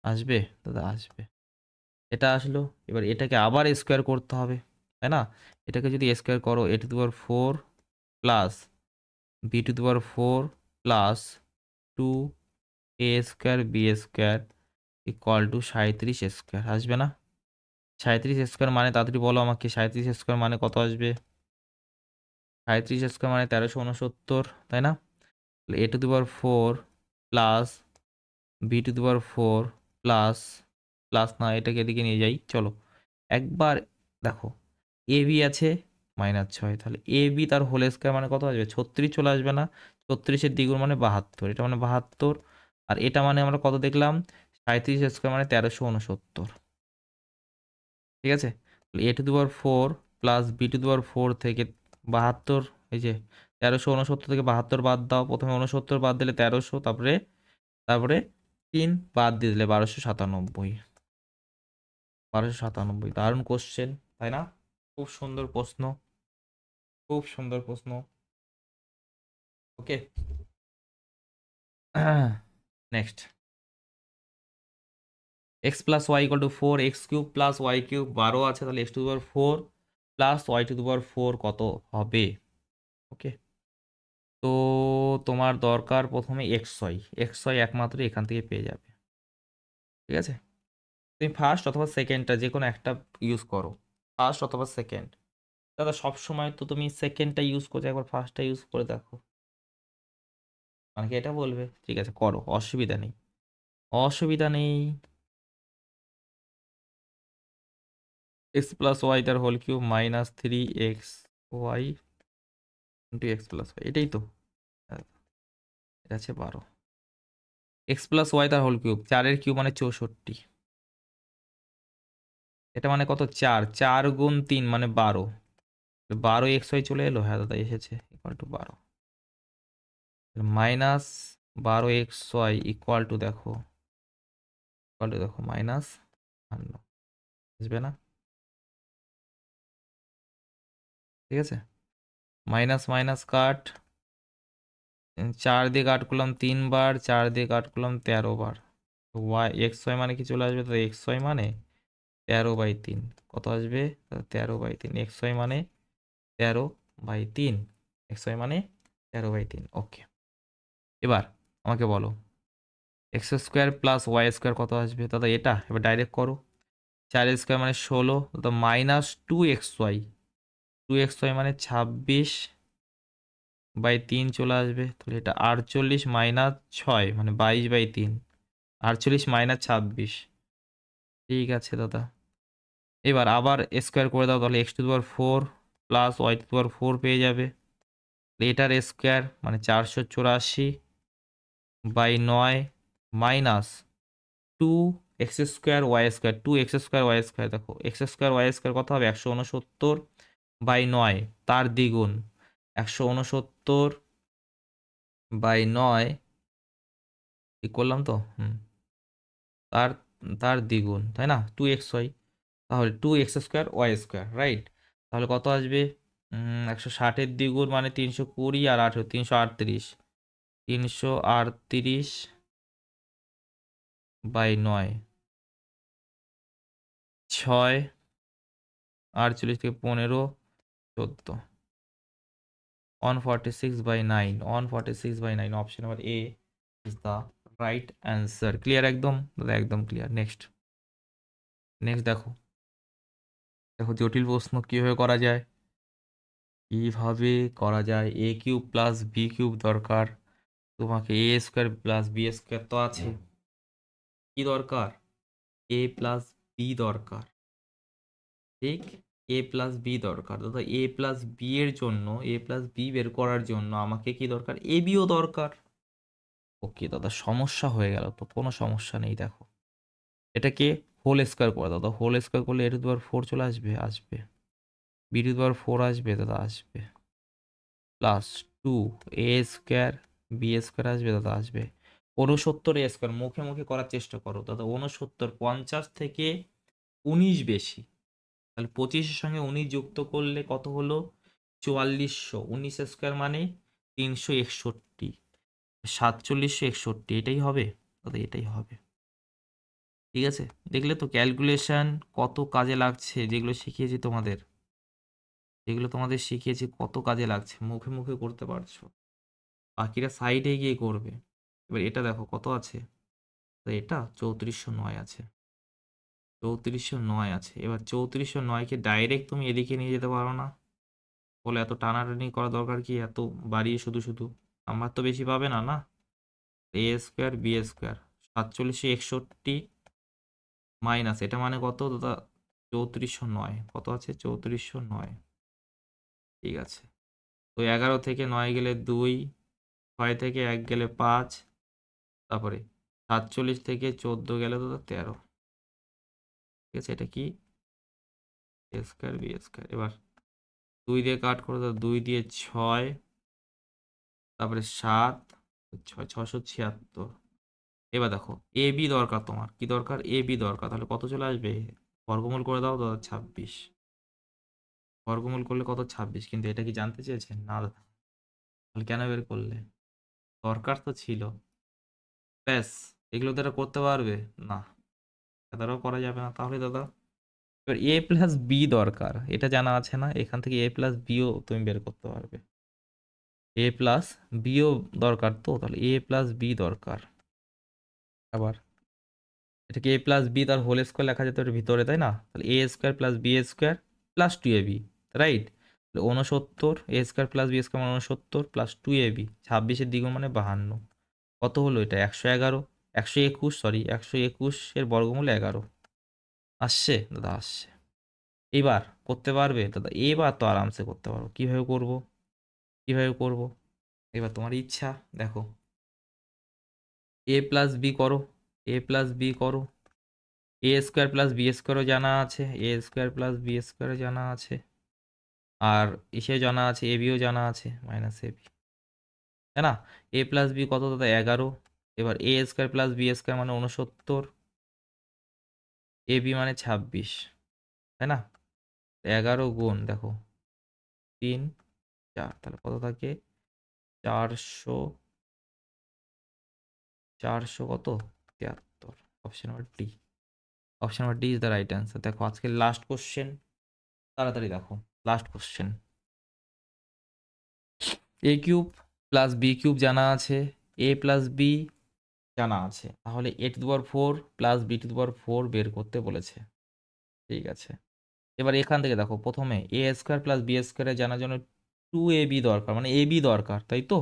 আসবে দাদা, আসবে। এটা আসলো। এবার এটাকে আবার স্কোয়ার করতে হবে, তাই না? এটাকে যদি স্কোয়ার করো, a⁴ plus b⁴ plus 2a square B square = 37 square আসবে না? 37 স্কোয়ার মানে তাড়াতাড়ি বলো আমাকে, 37 স্কোয়ার মানে কত আসবে? 37 স্কোয়ার মানে 1369, তাই না? তাহলে a⁴ plus b⁴ plus, plus না, এটাকে এদিকে নিয়ে যাই চলো একবার। দেখো এ বি আছে -6, তাহলে এ বি তার হোল স্কোয়ার মানে কত আসবে? 36 চলে আসবে না? 36-এর দ্বিগুণ মানে 72, এটা মানে 72, আর এটা মানে আমরা কত দেখলাম? 37 স্কোয়ার মানে 1369। ঠিক আছে, a⁴ প্লাস b⁴ থেকে 72, এই যে 1369 থেকে 72 বাদ দাও। প্রথমে 69 বাদ দিলে 1300, তারপরে তারপরে 3 বাদ দিয়ে দিলে 1297। 1297, দারুণ কোশ্চেন, তাই না? খুব সুন্দর প্রশ্ন, খুব সুন্দর প্রশ্ন। Okay. Next, X plus Y equal to 4, X cube plus Y cube 12 আছে, তাহলে X to the power 4 plus Y to the power 4 কত হবে? ওকে, তো তোমার দরকার প্রথমে এক্স ওয়াই একমাত্র এখান থেকে পেয়ে যাবে। ঠিক আছে, তুমি ফার্স্ট অথবা সেকেন্ডটা যে কোনো একটা ইউজ করো, ফার্স্ট অথবা সেকেন্ড। দাদা সব সময় তো তুমি সেকেন্ডটা ইউজ করছো, একবার ফার্স্টটা ইউজ করে দেখো। মানে কি এটা বলবে? ঠিক আছে করো, অসুবিধা নেই, অসুবিধা নেই। এক্স প্লাস ওয়াই তার whole cube minus 3 X Y into X plus Y, এটাই তো। হ্যাঁ, এটা আছে 12। এক্স প্লাস ওয়াই তার হোল কিউব, 4 কিউব মানে 64, এটা মানে কত? 4, 4 গুণ 3 মানে 12, 12 এক্স ওয়াই চলে এলো, হ্যাঁ দাদা এসেছে, ইকুয়াল টু 12 মাইনাস 12 এক্স ওয়াই ইকুয়াল টু দেখো, ইকুয়াল টু দেখো মাইনাস 52, বুঝবে না? ঠিক আছে, মাইনাস মাইনাস কাট, 4 দিয়ে কাট করলাম 3 বার, 4 দিয়ে কাট করলাম 13 বার, ওয়াই এক্স ওয়াই মানে কি চলে আসবে? তো এক্স ওয়াই মানে 13/3 কত আসবে? 13/3 এক্স ওয়াই মানে 13/3, এক্স ওয়াই মানে 13/3। ওকে, এবার আমাকে বলো X square plus Y square কত আসবে? দাদা এটা এবার ডাইরেক্ট করো, 4 স্কোয়ার মানে 16, তো minus 2 X Y, 2 X Y মানে 26/3 চলে আসবে, তাহলে এটা 48 মাইনাস 6 মানে 22/3, 48 মাইনাস 26। ঠিক আছে দাদা, এবার আবার স্কোয়ার করে দাও, তাহলে X to the power 4 plus Y to the power 4 পেয়ে যাবে, এটার স্কোয়ার মানে 484/9 minus 2 X square Y square, 2 X square Y square, দেখো এক্স স্কোয়ার ওয়াই স্কোয়ার কত হবে? 169/9, তার দ্বিগুণ 169/9 ঠিক করলাম তো? তার তার দ্বিগুণ, তাই না? 2 এক্স ওয়াই, তাহলে 2 X square Y square, right? তাহলে কত আসবে? 160-এর দ্বিগুণ মানে 320, আর 18 338, 338/9, 6, 48 থেকে 15, 14, 146/9, 146/9, option number A is the right answer. Clear একদম দাদা? একদম ক্লিয়ার। নেক্সট, নেক্সট দেখো, দেখো জটিল প্রশ্ন কীভাবে করা যায়, কীভাবে করা যায়। এ কিউব প্লাস বি কিউব দরকার তোমাকে, এ স্কোয়ার প্লাস বি স্কোয়ার তো আছে, কি দরকার? এ প্লাস বি দরকার, ঠিক? এ প্লাস বি দরকার দাদা, এ প্লাস বি এর জন্য, এ প্লাস বি বের করার জন্য আমাকে কি দরকার? এ বিও দরকার। ওকে দাদা, সমস্যা হয়ে গেল তো, কোনো সমস্যা নেই। দেখো এটাকে হোল স্কোয়ার করে দাদা, হোল স্কোয়ার করলে এ টু দি পাওয়ার 4 চলে আসবে, আসবে, বি টু দি পাওয়ার 4 আসবে দাদা, আসবে, plus 2 a square B square আসবে দাদা, আসবে, 69 a স্কোয়ার, মুখে মুখে করার চেষ্টা করো দাদা, 69, 50 থেকে 19 বেশি, তাহলে 25-এর সঙ্গে 19 যুক্ত করলে কত হলো? 4400, 19 স্কোয়ার মানে 361, 4761, এটাই হবে দাদা, এটাই হবে। ঠিক আছে, দেখলে তো ক্যালকুলেশন কত কাজে লাগছে, যেগুলো শিখিয়েছি তোমাদের, যেগুলো তোমাদের শিখিয়েছি কত কাজে লাগছে, মুখে মুখে করতে পারছো, বাকিরা সাইডে গিয়ে করবে। এবার এটা দেখো কত আছে, তো এটা 3409 আছে, 3409 আছে। এবার 3409-কে ডাইরেক্ট তুমি এদিকে নিয়ে যেতে পারো না, বলে এত টানাটানি করা দরকার কি, এত বাড়িয়ে শুধু শুধু আমার তো বেশি পাবে না, না? এ স্কোয়ার বি স্কোয়ার 4761 মাইনাস এটা মানে কত দাদা? 3409, কত আছে? 3409, ঠিক আছে। তো 11 থেকে 9 গেলে 2, 6 থেকে 1 গেলে 5, তারপরে 47 থেকে 14 গেলে দাদা 13, ঠিক আছে। এটা কি? এ স্কোয়ার বি স্কোয়ার, এবার 2 দিয়ে কাট করে দাও, 2 দিয়ে 6, তারপরে 7, 6, 676। এবার দেখো এ বি দরকার, তোমার কি দরকার? এ বি দরকার, তাহলে কত চলে আসবে? বর্গমূল করে দাও দাদা, 26, বর্গমূল করলে কত? 26। কিন্তু এটা কি জানতে চেয়েছেন? না দাদা, তাহলে কেন বের করলে? দরকার তো ছিল, ব্যাস, এগুলো দ্বারা করতে পারবে না, দ্বারাও করা যাবে না। তাহলে দাদা এবার এ প্লাস বি দরকার, এটা জানা আছে না, এখান থেকে এ প্লাস বিও তুমি বের করতে পারবে, এ প্লাস বিও দরকার, তো তাহলে এ প্লাস বি দরকার। আবার এটাকে এ প্লাস বি তার হোল স্কোয়ার লেখা যেত এর ভিতরে, তাই না? তাহলে A square plus B square plus two A B, right? তাহলে 69, A square plus B square 69 plus two A B, 26-এর দ্বিগুণ মানে 52। কত হলো এটা? 111, 121, সরি 121-এর বর্গমূল 11 আসছে দাদা, আসছে। এবার করতে পারবে দাদা? এবার তো আরামসে করতে পারবো। কীভাবে করব, কীভাবে করব? এবার তোমার ইচ্ছা, দেখো এ প্লাস বি করো, এ প্লাস বি করো, এ স্কোয়ার প্লাস বি স্কোয়ারও জানা আছে, এ স্কোয়ার প্লাস বি স্কোয়ারও জানা আছে, আর এসে জানা আছে এ বিও জানা আছে, মাইনাস এ বি, তাই না? এ প্লাস বি কত দাদা? 11। এবার এ স্কোয়ার প্লাস বি স্কোয়ার মানে 69, এ বি মানে 26, তাই না? 11 গুণ দেখো 3, 4, তাহলে কত থাকে? 400, 400 কত? 73। Option number D, option number D is the right answer. দেখো আজকে লাস্ট কোশ্চেন, তাড়াতাড়ি দেখো last question. A cube plus B cube জানা আছে, এ প্লাস বি জানা আছে, তাহলে A to the power 4 plus B to the power 4 বের করতে বলেছে। ঠিক আছে, এবার এখান থেকে দেখো প্রথমে এ স্কোয়ার প্লাস বি স্কোয়ারে জানার জন্য টু এ বি দরকার, মানে এ বি দরকার, তাই তো?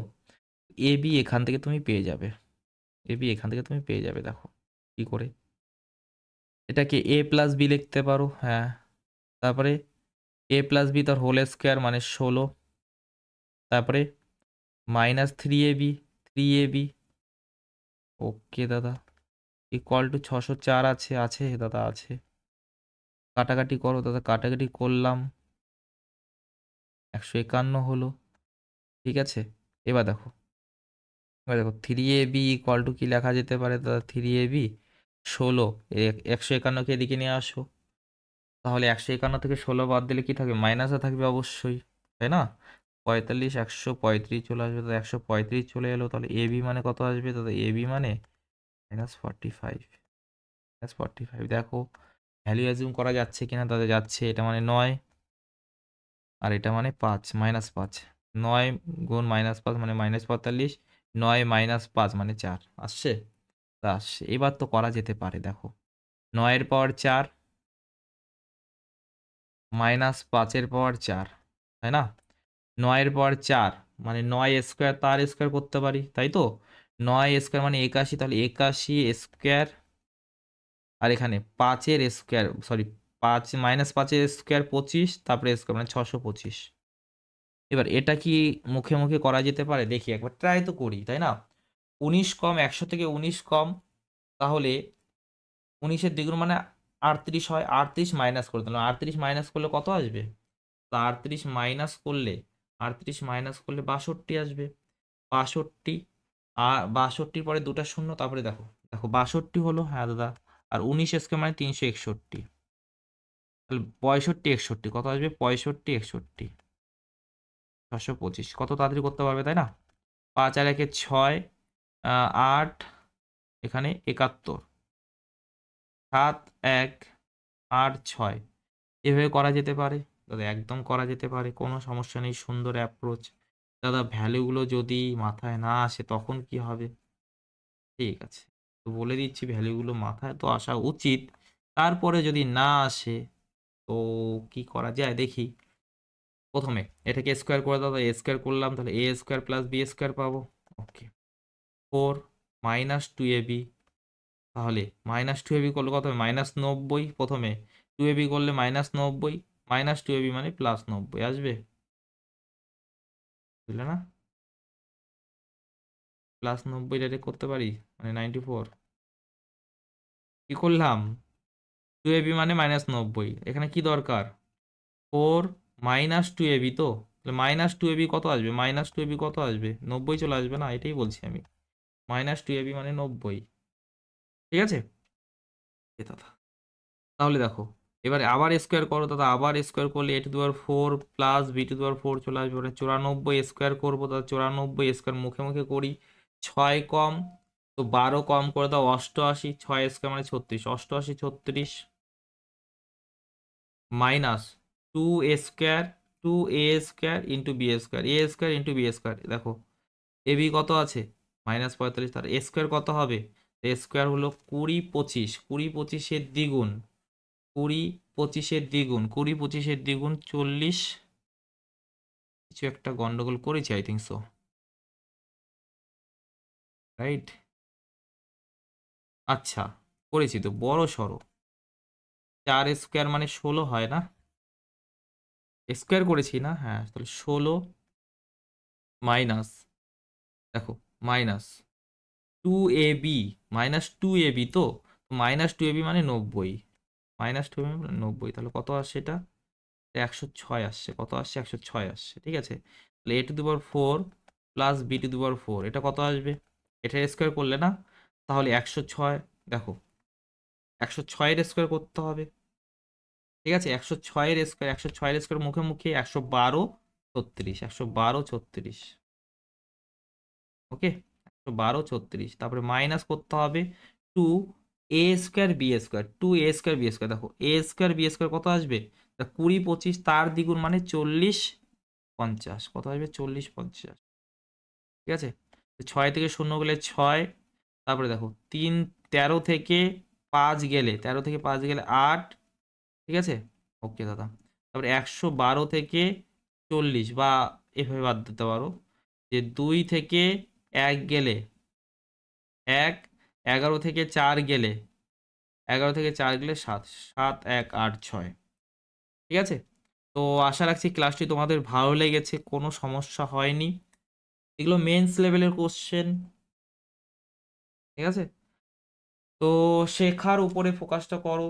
এ বি এখান থেকে তুমি পেয়ে যাবে, এ বি এখান থেকে তুমি পেয়ে যাবে। দেখো কি করে, এটাকে এ প্লাস বি লিখতে পারো, হ্যাঁ। তারপরে এ প্লাস বি তার হোল স্কোয়ার মানে 16, তারপরে মাইনাস 3ab, 3ab, ওকে দাদা, ইকুয়াল টু 604 আছে, আছে দাদা আছে। কাটাকাটি করো দাদা, কাটাকাটি করলাম, 151 হলো। ঠিক আছে, এবার দেখো, এবার দেখো 3ab ইকুয়াল টু কি লেখা যেতে পারে দাদা? 3ab 16, 151কে এদিকে নিয়ে আসো, তাহলে 151 থেকে 16 বাদ দিলে কি থাকবে? মাইনাসে থাকবে অবশ্যই, তাই না? 45, 135 চলে আসবে দাদা, 135 চলে এলো, তাহলে এবি মানে কত আসবে দাদা? এবি মানে -45, -45। দেখো ভ্যালু অ্যাজিউম করা যাচ্ছে কিনা দাদা? যাচ্ছে, এটা মানে 9 আর এটা মানে 5, -5, 9 গুণ -5 মানে -45, 9 -5 মানে 4 আসছে, তা আসছে। এবার তো করা যেতে পারে, দেখো 9-এর পাওয়ার 4 -5-এর পাওয়ার 4, তাই না? 9-এর পাওয়ার 4 মানে 9 স্কোয়ার, তার স্কোয়ার করতে পারি, তাই তো? 9 স্কোয়ার মানে 81, তাহলে 81 স্কোয়ার, আর এখানে 5-এর স্কোয়ার, সরি 5 -5-এর স্কোয়ার 25, তারপরে স্কোয়ার মানে 625। এবার এটা কি মুখে মুখে করা যেতে পারে? দেখি একবার ট্রাই তো করি, তাই না? 19 কম, 100 থেকে 19 কম, তাহলে 19-এর দ্বিগুণ মানে 38 হয়, 38 মাইনাস করে দিলাম, 38 মাইনাস করলে কত আসবে? তো 38 মাইনাস করলে, 38 মাইনাস করলে 62 আসবে, 62, আর 62-র পরে দুটা শূন্য, তারপরে দেখো, দেখো 62 হলো, হ্যাঁ দাদা। আর 19 স্কোয়ার মানে 361, তাহলে 65, 61 কত আসবে? 65, 61, 625। কত তাড়াতাড়ি করতে পারবে, তাই না? 5 আর 1-এ 6, 8, এখানে 71, 7, 1, 8, 6, এভাবে করা যেতে পারে দাদা, একদম করা যেতে পারে, কোনো সমস্যা নেই, সুন্দর অ্যাপ্রোচ। দাদা ভ্যালুগুলো যদি মাথায় না আসে তখন কি হবে? ঠিক আছে, তো বলে দিচ্ছি ভ্যালুগুলো মাথায় তো আসা উচিত, তারপরে যদি না আসে তো কি করা যায় দেখি। প্রথমে এটাকে স্কোয়ার করে দাও, এ স্কোয়ার করলাম, তাহলে A square plus B square পাবো, ওকে। 4 -2ab, তাহলে -2ab করলে কত হবে? -90। প্রথমে 2ab করলে -90, -2ab মানে +90 আসবে, বুঝলে না? +90 ডাইরেক্ট করতে পারি, মানে 94। কি করলাম? 2ab মানে -90, এখানে কি দরকার? 4 -2ab, তো -2ab কত আসবে? -2ab কত আসবে? 90 চলে আসবে না, এটাই বলছি আমি, -2ab মানে 90। ঠিক আছে এ দাদা, তাহলে দেখো এবারে আবার স্কোয়ার করো দাদা, আবার স্কোয়ার করলে a⁴ প্লাস b⁴ চলে আসবে, ওটা 94 স্কোয়ার করবো দাদা, 94 স্কোয়ার মুখে মুখে করি, 6 কম, তো তো 12 কম করে দাও, 88, 6 স্কোয়ার মানে 36, 88 36 minus 2a square, 2a square into B square, A square into B square. দেখো এ বি কত আছে -45, তার এ স্কোয়ার কত হবে? এ স্কোয়ার হলো 20 25, 20 25-এর দ্বিগুণ, 20 25-এর দ্বিগুণ, 20 25-এর দ্বিগুণ 40। কিছু একটা গন্ডগোল করেছি আই থিঙ্ক সো, রাইট? আচ্ছা করেছি তো, বড় সড়ো। 4 স্কোয়ার মানে 16 হয় না? স্কোয়ার করেছি না? হ্যাঁ, তাহলে 16 মাইনাস, দেখো মাইনাস 2ab, -2ab, তো -2ab মানে 90, -2ab মানে 90, তাহলে কত আসছে এটা? 106 আসছে। কত আসছে? 106 আসছে, ঠিক আছে। তাহলে a⁴ প্লাস b⁴, এটা কত আসবে? এটা স্কোয়ার করলে না, তাহলে 106, দেখো 106-এর স্কোয়ার করতে হবে, ঠিক আছে। 106-এর স্কোয়ার, 106-এর স্কোয়ার মুখে মুখে 112 36, 112 36, ওকে। 112 36, তারপরে মাইনাস করতে হবে 2a square B square, 2a square B square. দেখো এ স্কোয়ার বি স্কোয়ার কত আসবে? 20 25, তার দ্বিগুণ মানে 40 50, কত আসবে? 40 50, ঠিক আছে। 6 থেকে 0 গেলে 6, তারপরে দেখো 3 13 থেকে 5 গেলে, 13 থেকে 5 গেলে 8, ঠিক আছে। ওকে দাদা, তারপরে 112 থেকে 40, বা এভাবে বাদ দিতে পারো যে 2 থেকে 1 গেলে 1, 11 থেকে 4 গেলে, 11 থেকে 4 গেলে 7, 7 1 8 6, ঠিক আছে। তো আশা রাখছি ক্লাসটি তোমাদের ভালো লেগেছে, কোনো সমস্যা হয়নি। এগুলো মেন্স লেভেলের কোশ্চেন, ঠিক আছে। তো শেখার উপরে ফোকাসটা করো,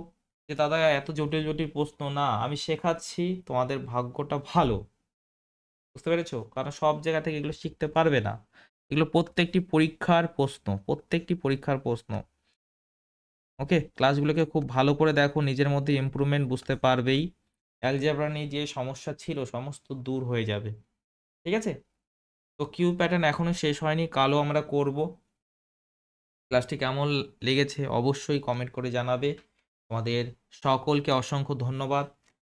যে দাদা এত জটিল জটিল প্রশ্ন না, আমি শেখাচ্ছি, তোমাদের ভাগ্যটা ভালো, বুঝতে পেরেছো? কারণ সব জায়গা থেকে এগুলো শিখতে পারবে না, এগুলো প্রত্যেকটি পরীক্ষার প্রশ্ন, প্রত্যেকটি পরীক্ষার প্রশ্ন। ওকে, ক্লাসগুলোকে খুব ভালো করে দেখো, নিজের মধ্যে ইমপ্রুভমেন্ট বুঝতে পারবেই। অ্যালজেব্রা নিয়ে যে সমস্যা ছিল সমস্ত দূর হয়ে যাবে, ঠিক আছে। তো কিউ প্যাটার্ন এখনো শেষ হয়নি, কালও আমরা করব। ক্লাসটি কেমন লেগেছে অবশ্যই কমেন্ট করে জানাবে। তোমাদের সকলকে অসংখ্য ধন্যবাদ,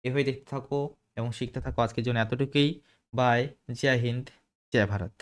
এভাবে দেখতে থাকো এবং শিখতে থাকো। আজকের জন্য এতটুকুই। বাই, জয় হিন্দ, জয় ভারত।